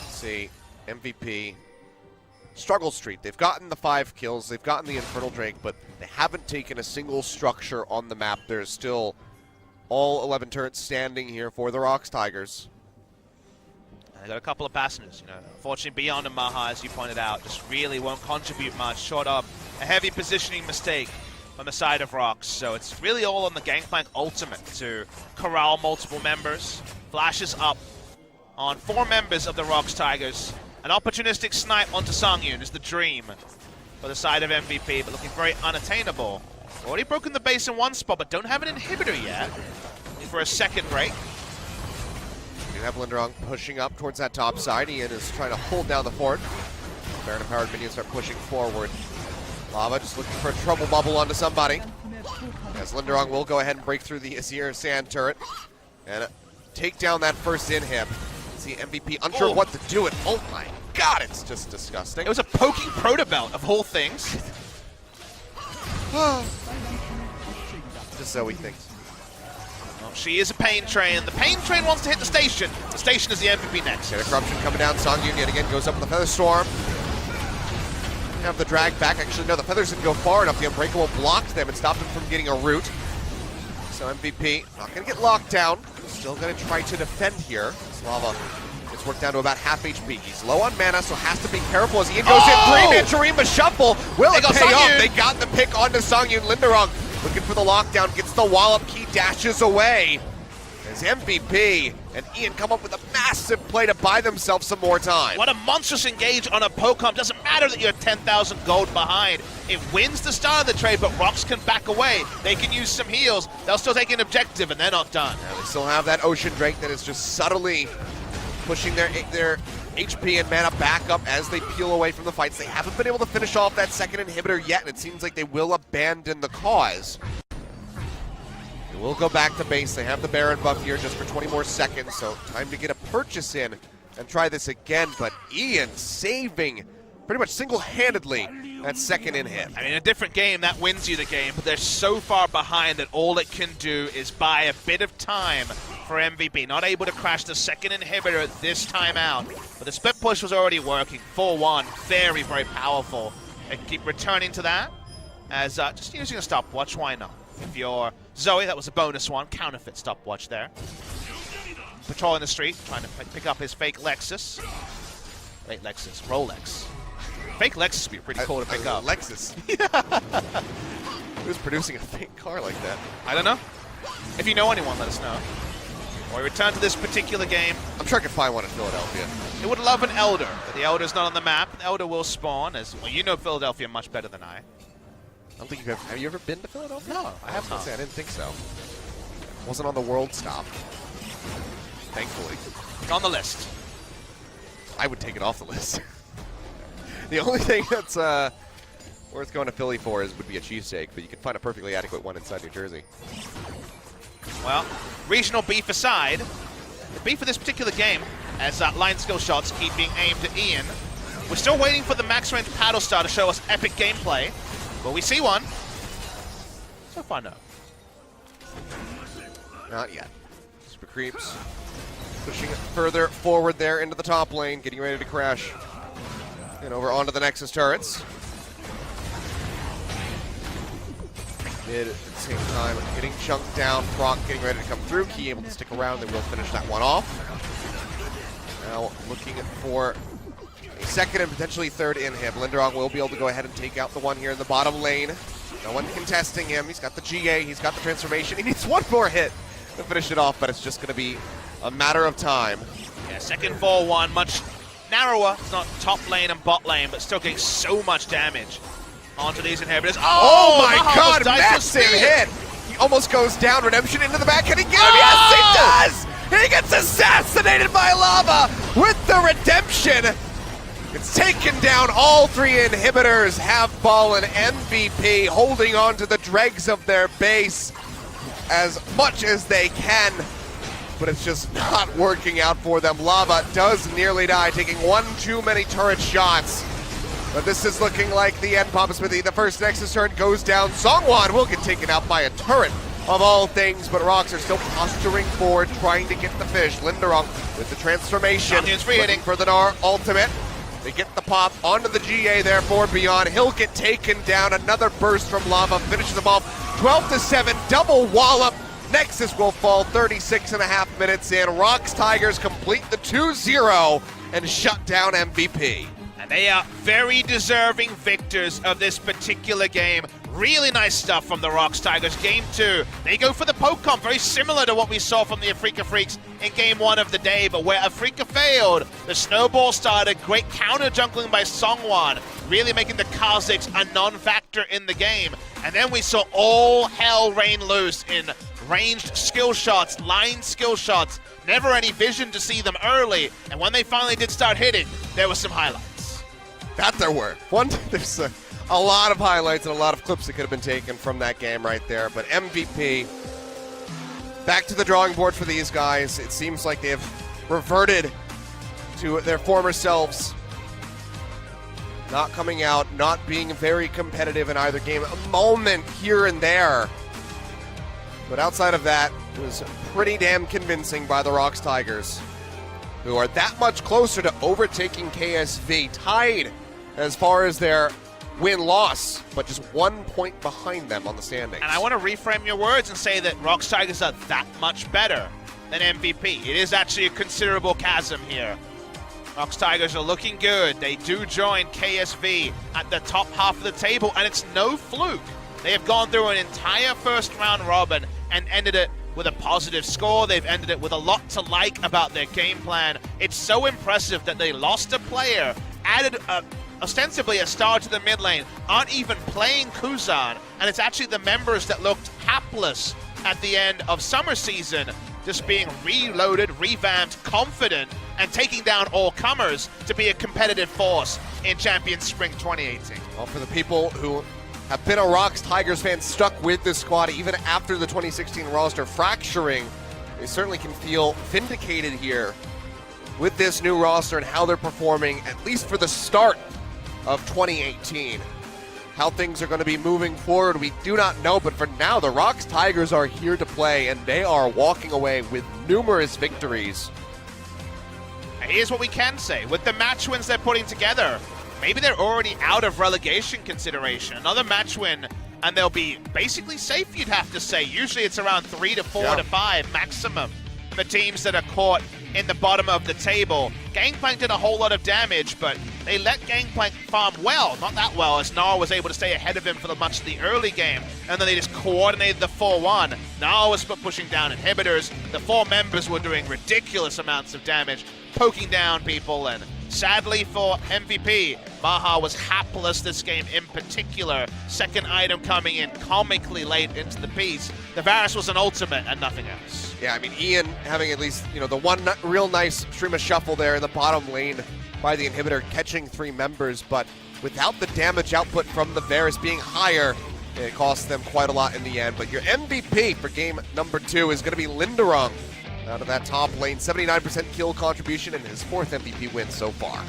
See, MVP struggle streak. They've gotten the 5 kills, they've gotten the Infernal Drake, but they haven't taken a single structure on the map. There's still all 11 turrets standing here for the ROX Tigers. They got a couple of passengers, Unfortunately, Beyond and Maha, as you pointed out, just really won't contribute much, short of a heavy positioning mistake on the side of ROX. So it's really all on the Gangplank ultimate to corral multiple members. Flashes up on 4 members of the ROX Tigers. An opportunistic snipe onto Songyun is the dream for the side of MVP, but looking very unattainable. Already broken the base in one spot, but don't have an inhibitor yet. Looking for a second break. You have Linderong pushing up towards that top side. Ian is trying to hold down the fort. Baron empowered minions start pushing forward. Lava just looking for a trouble bubble onto somebody. As Linderong will go ahead and break through the Azir sand turret and take down that first inhib. See MVP unsure of what to do it. Oh my god, it's just disgusting. It was a poking proto belt of all things. Just so he thinks. Well, she is a pain train. The pain train wants to hit the station. The station is the MVP next. Okay, the corruption coming down. Songyun yet again goes up with the Feather Storm. Have the drag back. Actually, no, the Feathers didn't go far enough. The Unbreakable blocked them and stopped them from getting a root. So MVP not going to get locked down. Still going to try to defend here. Slava gets worked down to about half HP. He's low on mana, so has to be careful as Ian goes in. 3-man Tarimba shuffle. Will it pay off? They got the pick onto Songyun. Linderong looking for the lockdown. Gets the wallop key, dashes away. As MVP and Ian come up with a massive play to buy themselves some more time. What a monstrous engage on a Pocom. Doesn't matter that you're 10,000 gold behind. It wins the start of the trade, but ROX can back away. They can use some heals. They'll still take an objective, and they're not done. Now they still have that Ocean Drake that is just subtly pushing their HP and mana back up as they peel away from the fights. They haven't been able to finish off that second inhibitor yet, and it seems like they will abandon the cause. They will go back to base. They have the Baron buff here just for 20 more seconds, so time to get a purchase in and try this again. But Ian saving pretty much single-handedly that second inhib. I mean, a different game, that wins you the game, but they're so far behind that all it can do is buy a bit of time for MVP. Not able to crash the second inhibitor this time out, but the split push was already working. 4-1, very, very powerful. And keep returning to that as just using a stopwatch, why not? If you're Zoe, that was a bonus one, counterfeit stopwatch there. Patrolling the street, trying to pick up his fake Lexus. Wait, Lexus, Rolex. Fake Lexus would be pretty cool to pick up. Lexus. Who's producing a fake car like that? I don't know. If you know anyone, let us know. Or we return to this particular game. I'm sure I could find one in Philadelphia. It would love an Elder, but the Elder's not on the map. The Elder will spawn, as well, you know Philadelphia much better than I. I don't think have you ever been to Philadelphia? No, I have not. I didn't think so. Wasn't on the world stop. Thankfully. It's on the list. I would take it off the list. The only thing that's worth going to Philly for would be a cheesesteak, but you can find a perfectly adequate one inside New Jersey. Well, regional beef aside, the beef for this particular game, as line skill shots keep being aimed at Ian, we're still waiting for the max range paddle star to show us epic gameplay. Well, we see one. So far, no. Not yet. Super Creeps pushing it further forward there into the top lane, getting ready to crash. And over onto the Nexus turrets. Mid at the same time, getting chunked down. Proc getting ready to come through. Key able to stick around. They will finish that one off. Now looking for a second and potentially third inhib. Linderong will be able to go ahead and take out the one here in the bottom lane. No one contesting him. He's got the GA. He's got the transformation. He needs one more hit to finish it off, but it's just going to be a matter of time. Yeah, second 4-1, much narrower. It's not top lane and bot lane, but still getting so much damage onto these inhibitors. Oh my god, massive hit! He almost goes down. Redemption into the back. Can he get him? Yes, he does! He gets assassinated by Lava with the Redemption. It's taken down all 3 inhibitors. Have fallen. MVP holding on to the dregs of their base as much as they can, but it's just not working out for them. Lava does nearly die, taking one too many turret shots. But this is looking like the end, Papa Smithy. The first Nexus turn goes down. Songwan will get taken out by a turret of all things, but ROX are still posturing forward, trying to get the fish. Linderong with the transformation, looking for the Gnar ultimate. They get the pop onto the GA there for Beyond. He'll get taken down. Another burst from Lava finishes them off. 12-7, double wallop. Nexus will fall 36.5 minutes in. ROX Tigers complete the 2-0 and shut down MVP. And they are very deserving victors of this particular game. Really nice stuff from the ROX Tigers. Game 2, they go for the poke comp, very similar to what we saw from the Afrika Freaks in Game 1 of the day, but where Afrika failed, the snowball started. Great counter jungling by Songwon, really making the Kazakhs a non-factor in the game. And then we saw all hell rain loose in ranged skill shots, line skill shots, never any vision to see them early, and when they finally did start hitting, there was some highlights. That there were. There's a lot of highlights and a lot of clips that could have been taken from that game right there. But MVP, back to the drawing board for these guys. It seems like they have reverted to their former selves. Not coming out, not being very competitive in either game. A moment here and there. But outside of that, it was pretty damn convincing by the ROX Tigers, who are that much closer to overtaking KSV, tied as far as their win-loss, but just 1 point behind them on the standings. And I want to reframe your words and say that ROX Tigers are that much better than MVP. It is actually a considerable chasm here. ROX Tigers are looking good. They do join KSV at the top half of the table, and it's no fluke. They have gone through an entire first round robin and ended it with a positive score. They've ended it with a lot to like about their game plan. It's so impressive that they lost a player, added ostensibly a star to the mid lane, aren't even playing Kuzan, and it's actually the members that looked hapless at the end of summer season, just being reloaded, revamped, confident, and taking down all comers to be a competitive force in Champions Spring 2018. Well, for the people who have been a ROX Tigers fan stuck with this squad even after the 2016 roster fracturing, they certainly can feel vindicated here with this new roster and how they're performing, at least for the start of 2018. How things are going to be moving forward, we do not know, but for now, the ROX Tigers are here to play, and they are walking away with numerous victories. Here's what we can say. With the match wins they're putting together, maybe they're already out of relegation consideration. Another match win, and they'll be basically safe, you'd have to say. Usually it's around 3 to 4 to 5 maximum for teams that are caught in the bottom of the table. Gangplank did a whole lot of damage, but they let Gangplank farm well. Not that well, as Nara was able to stay ahead of him for much of the early game, and then they just coordinated the 4-1. Nara was pushing down inhibitors. The 4 members were doing ridiculous amounts of damage, poking down people, and sadly for MVP, Maha was hapless this game in particular. Second item coming in comically late into the piece. The Varus was an ultimate and nothing else. Yeah, I mean, Ian having at least, the one real nice stream of shuffle there in the bottom lane by the inhibitor, catching 3 members, but without the damage output from the Varus being higher, it cost them quite a lot in the end. But your MVP for game number 2 is going to be Linderung out of that top lane. 79% kill contribution and his 4th MVP win so far.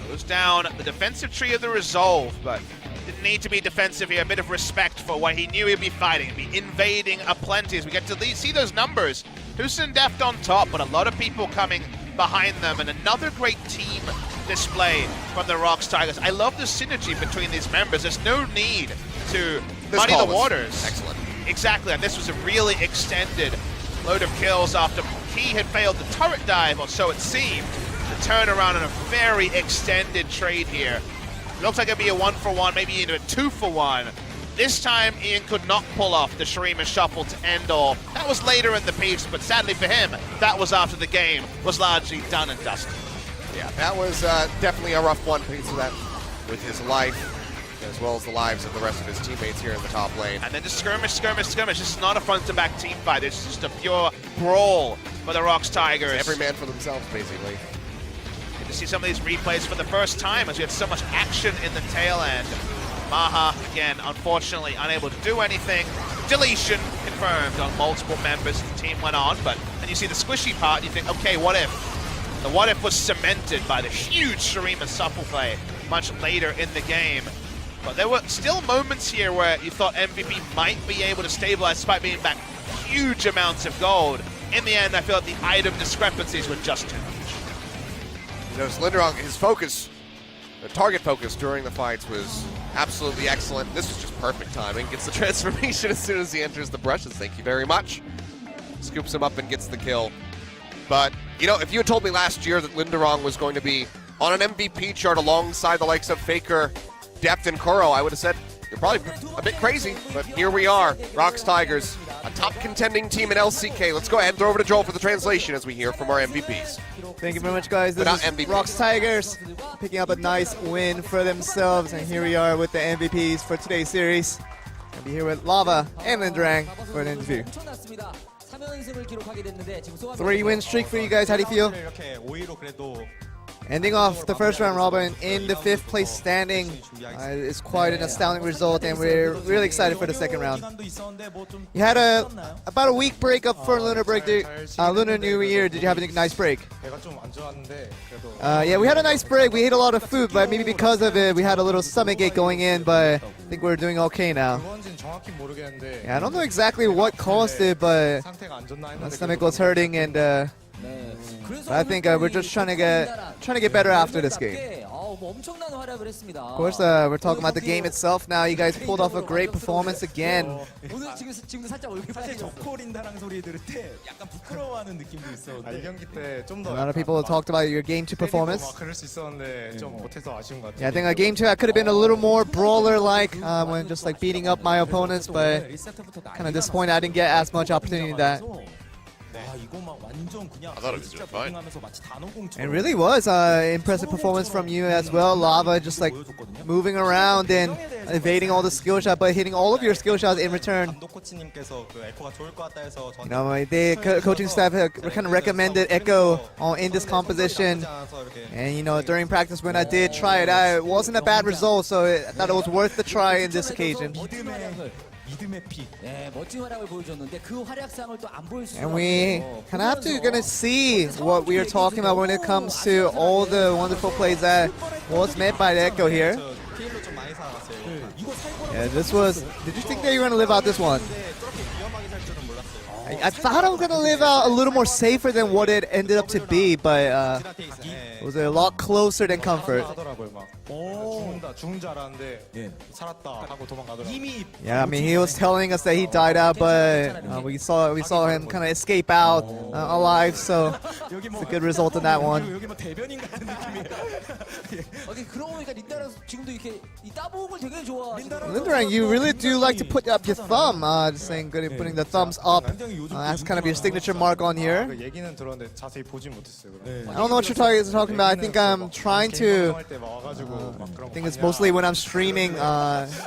Goes down the defensive tree of the Resolve, but didn't need to be defensive here. A bit of respect for what he knew he'd be fighting. He'd be invading aplenty as we get to see those numbers. Husin Deft on top, but a lot of people coming behind them, and another great team display from the ROX Tigers. I love the synergy between these members. There's no need to muddy the waters. Excellent. Exactly, and this was a really extended load of kills after he had failed the turret dive, or so it seemed. The turnaround in a very extended trade here. Looks like it'd be a 1-for-1, maybe even a 2-for-1. This time, Ian could not pull off the Shurima Shuffle to end all. That was later in the piece, but sadly for him, that was after the game was largely done and dusted. Yeah, that was definitely a rough one piece of that with his life, as well as the lives of the rest of his teammates here in the top lane. And then just skirmish. This is not a front-to-back team fight. It's just a pure brawl for the ROX Tigers. It's every man for themselves, basically. Good to see some of these replays for the first time as we had so much action in the tail end. Maha, again, unfortunately unable to do anything. Deletion confirmed on multiple members as the team went on, but then you see the squishy part and you think, okay, what if? The what if was cemented by the huge Shurima Shuffle play much later in the game. But there were still moments here where you thought MVP might be able to stabilize despite being back huge amounts of gold. In the end, I feel like the item discrepancies were just too much. Linderung, his focus, the target focus during the fights was absolutely excellent. This was just perfect timing. Gets the transformation as soon as he enters the brushes. Thank you very much. Scoops him up and gets the kill. But, if you had told me last year that Linderung was going to be on an MVP chart alongside the likes of Faker, Deft, and Kuro, I would have said, you're probably a bit crazy, but here we are. ROX Tigers, a top contending team in LCK. Let's go ahead and throw over to Joel for the translation as we hear from our MVPs. Thank you very much, guys. This is MVP. ROX Tigers picking up a nice win for themselves, and here we are with the MVPs for today's series. I'll be here with Lava and Lindrang for an interview. 3-win streak for you guys. How do you feel? Ending off the first round robin in the 5th place standing is quite an astounding result, and we're really excited for the second round. You had about a week break up for Lunar Lunar New Year. Did you have a nice break? Yeah, we had a nice break. We ate a lot of food, but maybe because of it, we had a little stomachache going in, but I think we're doing okay now. Yeah, I don't know exactly what caused it, but my stomach was hurting, and I think we're just trying to get better after this game. Of course, we're talking about the game itself now. You guys pulled off a great performance again. A lot of people talked about your Game 2 performance. Yeah, I think Game 2 I could have been a little more brawler-like when just like beating up my opponents, but kind of disappointed I didn't get as much opportunity in that. I thought it was doing fine. It really was impressive performance from you as well. Lava just like moving around and evading all the skill shots, but hitting all of your skill shots in return. You know, the coaching staff kind of recommended Echo in this composition, and you know, during practice when I did try it out, it wasn't a bad result, so I thought it was worth the try in this occasion. And we kind of have to see what we are talking about when it comes to all the wonderful plays that was made by the Echo here. Yeah, this was. Did you think that you were going to live out this one? I thought I was going to live out a little more safer than what it ended up to be, but it was a lot closer than Comfort. Yeah, I mean, he was telling us that he died out, but we saw him kind of escape out alive, so it's a good result in that one. Lindrang, you really do like to put up your thumb, just saying good at putting the thumbs up. That's kind of your signature mark on here. I don't know what you're talking about. I think I'm trying to. I think it's mostly when I'm streaming.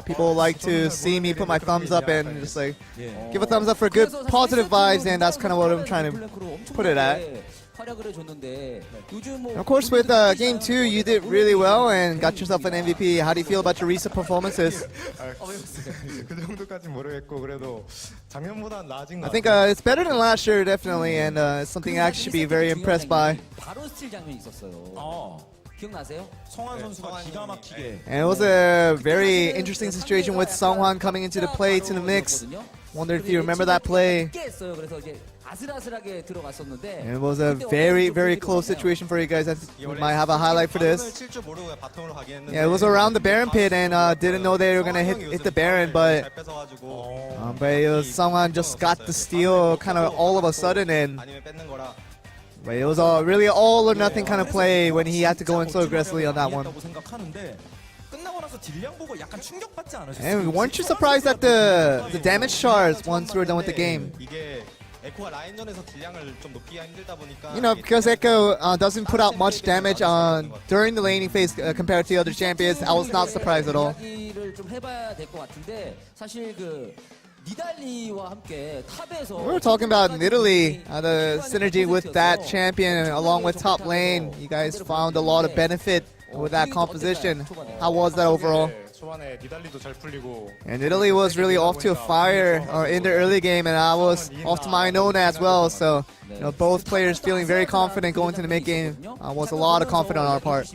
People like to see me put my thumbs up and just like give a thumbs up for good positive vibes, and that's kind of what I'm trying to put it at. Of course, with Game 2, you did really well and got yourself an MVP. How do you feel about your recent performances? I think it's better than last year, definitely, and it's something I actually be very impressed by. And it was a very interesting situation with Seonghwan coming into the play to the mix. Wondered if you remember that play. And it was a very, very close situation for you guys. I think we might have a highlight for this. Yeah, it was around the Baron pit, and didn't know they were gonna hit the Baron, but it was someone just got the steal kind of all of a sudden, and but it was really all or nothing kind of play when he had to go in so aggressively on that one. And weren't you surprised at the damage charts once we were done with the game? You know, because Echo doesn't put out much damage during the laning phase compared to the other champions, I was not surprised at all. We were talking about Nidalee, the synergy with that champion along with top lane. You guys found a lot of benefit with that composition. How was that overall? And Nidalee was really off to a fire in the early game, and I was off to my own as well. So, you know, both players feeling very confident going to the mid game. Was a lot of confidence on our part.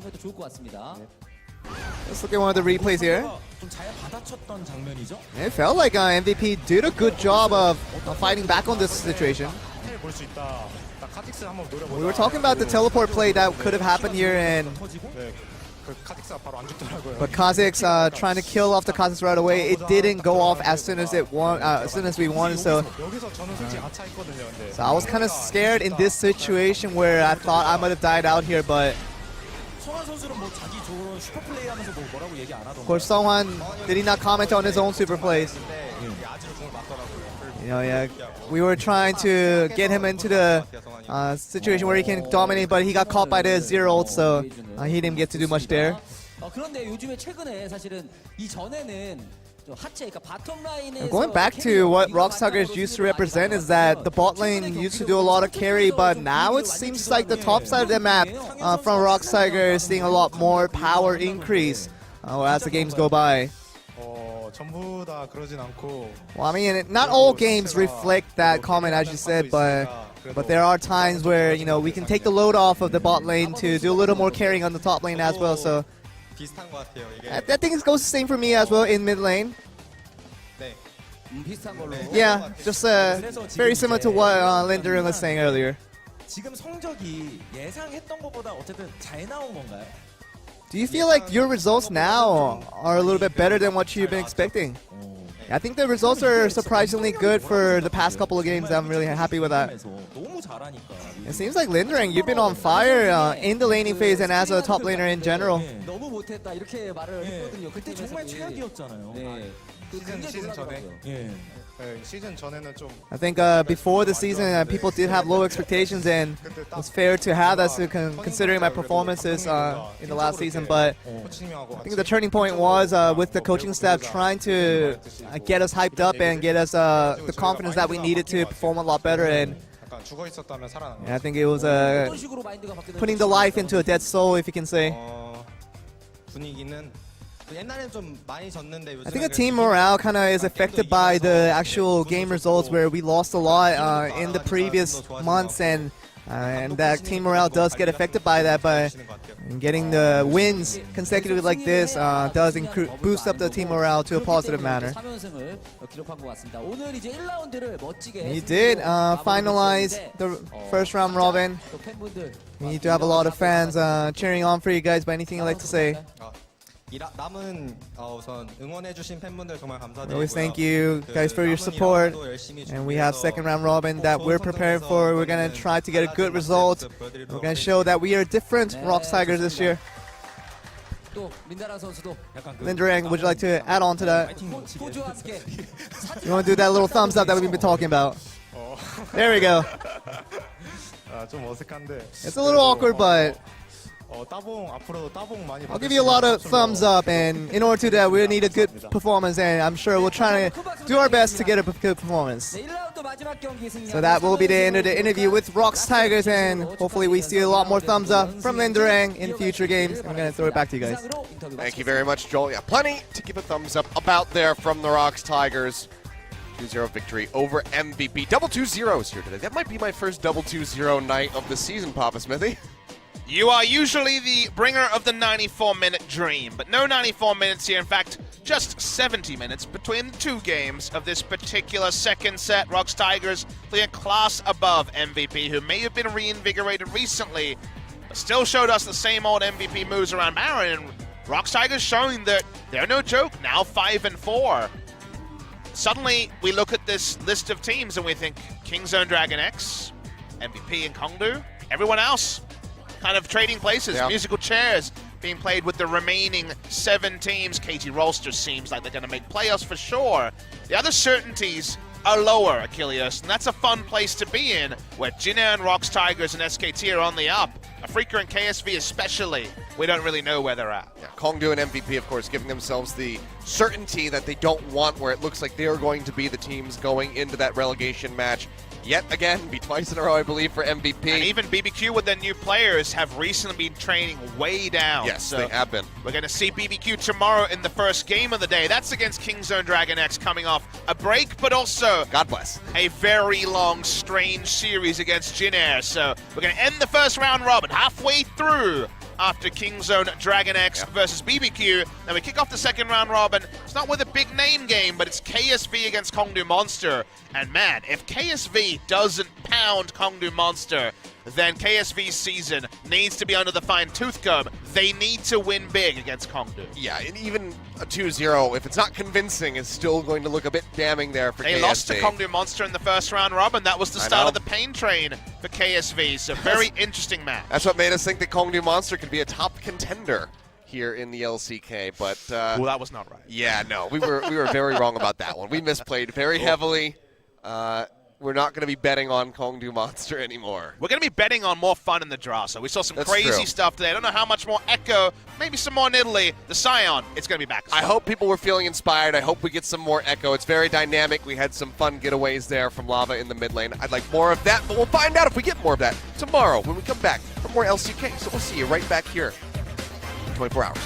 Let's look at one of the replays here. It felt like MVP did a good job of fighting back on this situation. We were talking about the teleport play that could have happened here, and but Kha'Zix trying to kill off the Kha'Zix right away. It didn't go off as soon as we wanted. So I was kind of scared in this situation where I thought I might have died out here, but Of course, Songwan did he not comment on his own super plays. You know, yeah, we were trying to get him into the situation where he can dominate, but he got caught by the zero ult, so he didn't get to do much there. 그런데 요즘에 최근에 사실은 이전에는 Going back to what ROX Tigers used to represent is that the bot lane used to do a lot of carry, but now it seems like the top side of the map from ROX Tigers is seeing a lot more power increase as the games go by. Well, I mean, not all games reflect that comment, as you said, but there are times where, you know, we can take the load off of the bot lane to do a little more carrying on the top lane as well. So I think it goes the same for me as well in mid lane. Yeah, just very similar to what Linder was saying earlier. Do you feel like your results now are a little bit better than what you've been expecting? I think the results are surprisingly good for the past couple of games. I'm really happy with that. It seems like Lindering, you've been on fire in the laning phase and as a top laner in general. I think before the season, people did have low expectations, and it was fair to have that, considering my performances in the last season. But I think the turning point was with the coaching staff trying to get us hyped up and get us the confidence that we needed to perform a lot better. And I think it was putting the life into a dead soul, if you can say. I think the team morale kind of is affected by the actual game results, where we lost a lot in the previous months, and that team morale does get affected by that. But getting the wins consecutively like this does boost up the team morale to a positive manner. He did finalize the first round robin. We need to have a lot of fans cheering on for you guys. But anything you'd like to say? We always thank you guys for your support, and we have second round robin that we're prepared for. We're gonna try to get a good result. We're gonna show that we are different ROX Tigers this year. Linderang, would you like to add on to that? You want to do that little thumbs up that we've been talking about? There we go. It's a little awkward, but I'll give you a lot of thumbs up, and in order to do that, we need a good performance, and I'm sure we'll try to do our best to get a good performance. So that will be the end of the interview with ROX Tigers, and hopefully we see a lot more thumbs up from Linderang in future games. I'm going to throw it back to you guys. Thank you very much, Joel. Yeah, plenty to give a thumbs up about there from the ROX Tigers. 2-0 victory over MVP. Double 2-0s here today. That might be my first double 2-0 night of the season, Papa Smithy. You are usually the bringer of the 94-minute dream, but no 94 minutes here. In fact, just 70 minutes between the two games of this particular second set. ROX Tigers playing a class above MVP, who may have been reinvigorated recently, but still showed us the same old MVP moves around Baron. And ROX Tigers showing that they're no joke, now 5-4. Suddenly, we look at this list of teams and we think Kingzone Dragon X, MVP and Kongdu, everyone else kind of trading places, yeah. Musical chairs being played with the remaining 7 teams. KT Rolster seems like they're going to make playoffs for sure. The other certainties are lower, Achilles, and that's a fun place to be in, where Jinna and ROX Tigers and SKT are on the up. Afrika and KSV especially, we don't really know where they're at. Yeah, Kongdu and MVP, of course, giving themselves the certainty that they don't want, where it looks like they're going to be the teams going into that relegation match. Yet again, be twice in a row, I believe, for MVP. And even BBQ with their new players have recently been training way down. Yes, so they have been. We're going to see BBQ tomorrow in the first game of the day. That's against Kingzone Dragon X, coming off a break, but also, God bless, a very long, strange series against Jin Air. So we're going to end the first round robin halfway through after Kingzone Dragon X versus BBQ. Then we kick off the second round robin. It's not with a big name game, but it's KSV against Kongdu Monster. And man, if KSV doesn't pound Kongdu Monster, then KSV's season needs to be under the fine-tooth comb. They need to win big against Kongdu. Yeah, and even a 2-0, if it's not convincing, is still going to look a bit damning there for KSV. They lost to Kongdu Monster in the first round, Rob, and that was the start of the pain train for KSV. So very interesting match. That's what made us think that Kongdu Monster could be a top contender here in the LCK, but well, that was not right. Yeah, no, we were very wrong about that one. We misplayed very heavily. We're not going to be betting on Kongdu Monster anymore. We're going to be betting on more fun in the draw. So we saw some That's crazy true. stuff today. I don't know how much more Echo, maybe some more Nidalee. The Scion, it's going to be back. I hope people were feeling inspired. I hope we get some more Echo. It's very dynamic. We had some fun getaways there from Lava in the mid lane. I'd like more of that, but we'll find out if we get more of that tomorrow when we come back for more LCK. So we'll see you right back here in 24 hours.